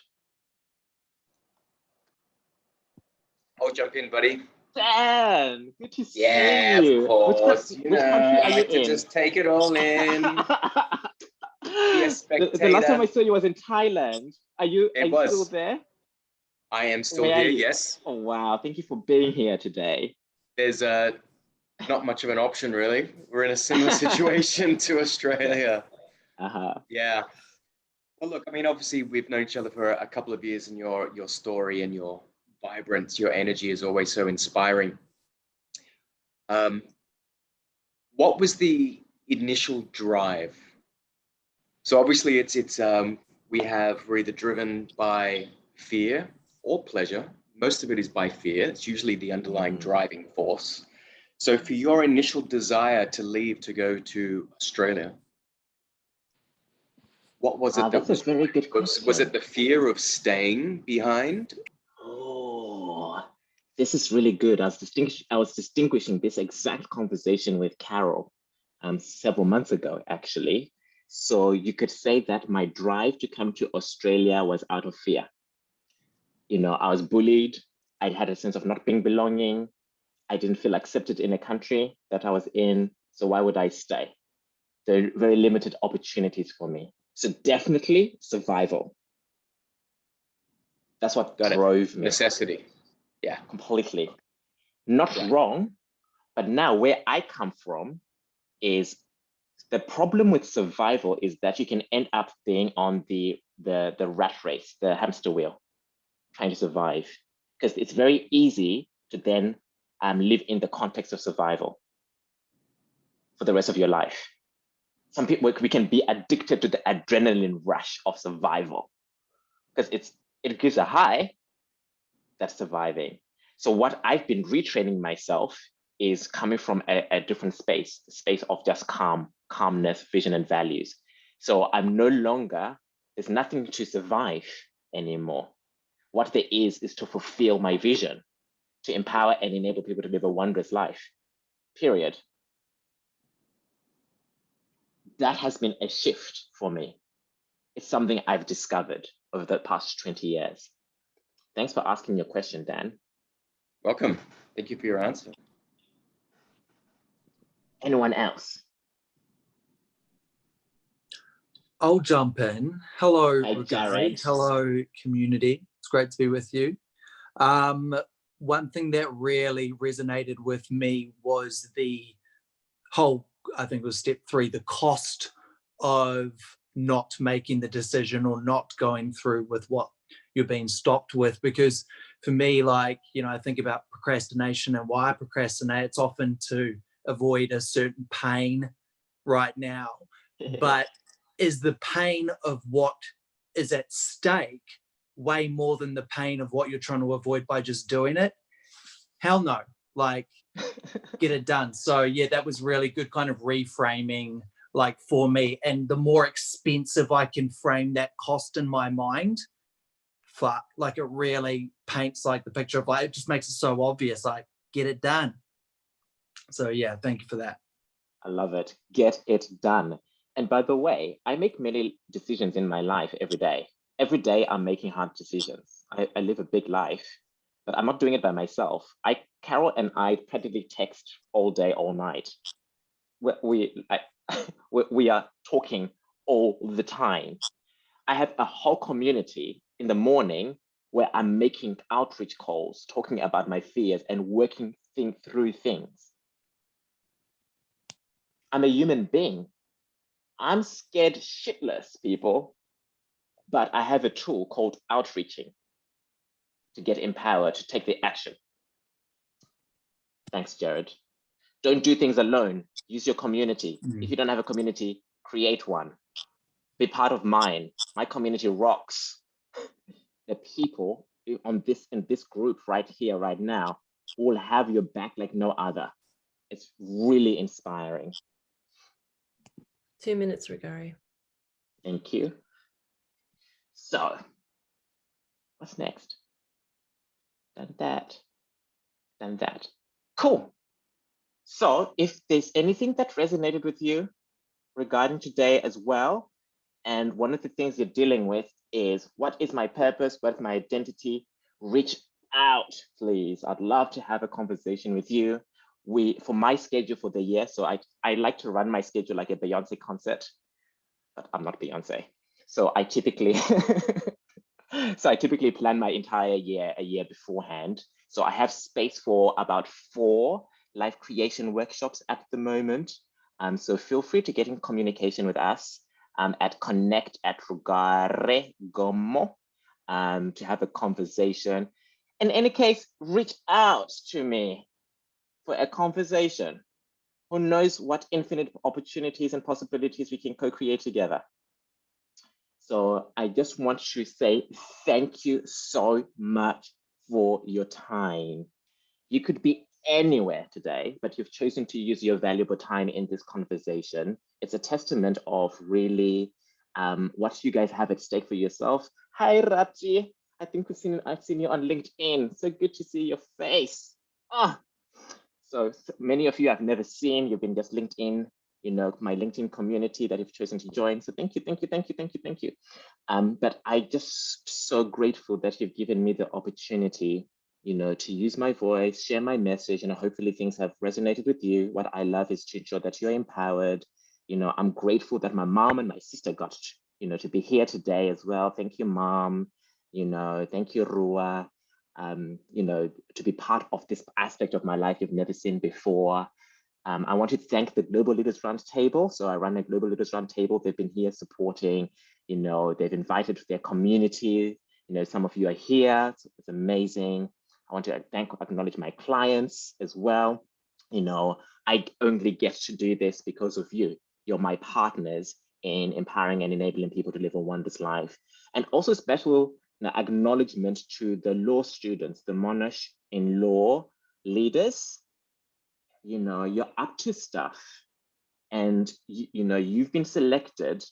[SPEAKER 13] I'll jump in, buddy.
[SPEAKER 2] Dan, good to see you.
[SPEAKER 13] Yeah, of course.
[SPEAKER 2] Which country are you in?
[SPEAKER 13] Just take it all in. Be a spectator.
[SPEAKER 2] The last time I saw you was in Thailand. Are you still there?
[SPEAKER 13] I am still here, yes.
[SPEAKER 2] Oh, wow. Thank you for being here today.
[SPEAKER 13] There's not much of an option, really. We're in a similar situation to Australia. Yeah. Well, look, I mean, obviously, we've known each other for a couple of years, and your story and your vibrance, your energy is always so inspiring. What was the initial drive? So obviously we're either driven by fear or pleasure. Most of it is by fear. It's usually the underlying driving force. So for your initial desire to leave to go to Australia, what was it?
[SPEAKER 2] That's a very good question.
[SPEAKER 13] Was it the fear of staying behind?
[SPEAKER 2] Oh, this is really good. I was distinguishing this exact conversation with Carol several months ago, actually. So you could say that my drive to come to Australia was out of fear. I was bullied. I had a sense of not being belonging. I didn't feel accepted in a country that I was in. So why would I stay? There are very limited opportunities for me. So definitely survival. That's what drove me.
[SPEAKER 13] Necessity. Yeah.
[SPEAKER 2] Completely. Not wrong, but now where I come from is the problem with survival is that you can end up being on the rat race, the hamster wheel, trying to survive. Because it's very easy to then live in the context of survival for the rest of your life. Some people, we can be addicted to the adrenaline rush of survival because it gives a high that's surviving. So what I've been retraining myself is coming from a different space, the space of just calmness, vision, and values. So I'm no longer, there's nothing to survive anymore. What there is to fulfill my vision, to empower and enable people to live a wondrous life, period. That has been a shift for me. It's something I've discovered over the past 20 years. Thanks for asking your question, Dan.
[SPEAKER 13] Welcome. Thank you for your answer.
[SPEAKER 2] Anyone else?
[SPEAKER 4] I'll jump in. Hello,
[SPEAKER 2] Hi,
[SPEAKER 4] Rugare.
[SPEAKER 2] Jared.
[SPEAKER 4] Hello, community. It's great to be with you. One thing that really resonated with me was the whole, I think it was step 3, the cost of not making the decision or not going through with what you're being stopped with. Because for me, like, you know, I think about procrastination and why I procrastinate. It's often to avoid a certain pain right now. But is the pain of what is at stake way more than the pain of what you're trying to avoid by just doing it? Hell no. Like, get it done. So yeah, that was really good kind of reframing, like, for me. And the more expensive I can frame that cost in my mind, like, it really paints like the picture of, like, it just makes it so obvious, like, get it done. So yeah, thank you for that.
[SPEAKER 2] I love it. Get it done. And by the way, I make many decisions in my life every day. Every day I'm making hard decisions. I live a big life, but I'm not doing it by myself. Carol and I practically text all day, all night. We are talking all the time. I have a whole community in the morning where I'm making outreach calls, talking about my fears and working through things. I'm a human being. I'm scared shitless, people, but I have a tool called outreaching to get empowered, to take the action. Thanks, Jared. Don't do things alone. Use your community. If you don't have a community, create one. Be part of mine. My community rocks. The people in this group right here, right now, will have your back like no other. It's really inspiring.
[SPEAKER 1] 2 minutes, Rugare.
[SPEAKER 2] Thank you. So, what's next? Done that. Cool. So, if there's anything that resonated with you regarding today as well, and one of the things you're dealing with is, what is my purpose? What's my identity? Reach out, please. I'd love to have a conversation with you. For my schedule for the year, so I like to run my schedule like a Beyonce concert, but I'm not Beyonce. So I typically plan my entire year a year beforehand. So I have space for about 4 life creation workshops at the moment. So feel free to get in communication with us at connect@Rugare Gomo to have a conversation. In any case, reach out to me for a conversation. Who knows what infinite opportunities and possibilities we can co-create together. So I just want to say thank you so much for your time. You could be anywhere today, but you've chosen to use your valuable time in this conversation. It's a testament of really what you guys have at stake for yourself. Hi, Rachi. I think I've seen you on LinkedIn. So good to see your face. So many of you I've never seen. You've been just linked in, you know, my LinkedIn community that you've chosen to join. So thank you. But I'm just so grateful that you've given me the opportunity, you know, to use my voice, share my message, and hopefully things have resonated with you. What I love is to ensure that you're empowered. You know, I'm grateful that my mom and my sister got to be here today as well. Thank you, Mom. Thank you, Rua. To be part of this aspect of my life you've never seen before. I want to thank the Global Leaders Roundtable. So I run a Global Leaders Roundtable. They've been here supporting, they've invited their community. Some of you are here. It's amazing. I want to acknowledge my clients as well. I only get to do this because of you. You're my partners in empowering and enabling people to live a wondrous life. And also special acknowledgement to the law students, the Monash in law leaders. You're up to stuff, and you've been selected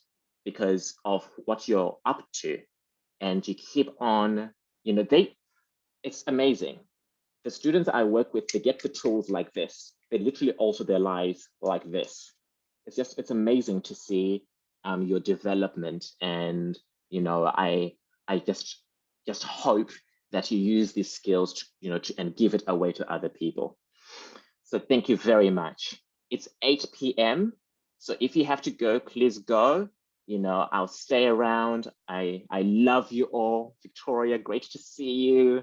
[SPEAKER 2] because of what you're up to, and you keep on, it's amazing. The students I work with, they get the tools like this. They literally alter their lives like this. It's amazing to see your development, and I just hope that you use these skills to, and give it away to other people. So thank you very much. It's 8 p.m. So if you have to go, please go. I'll stay around. I love you all. Victoria, great to see you.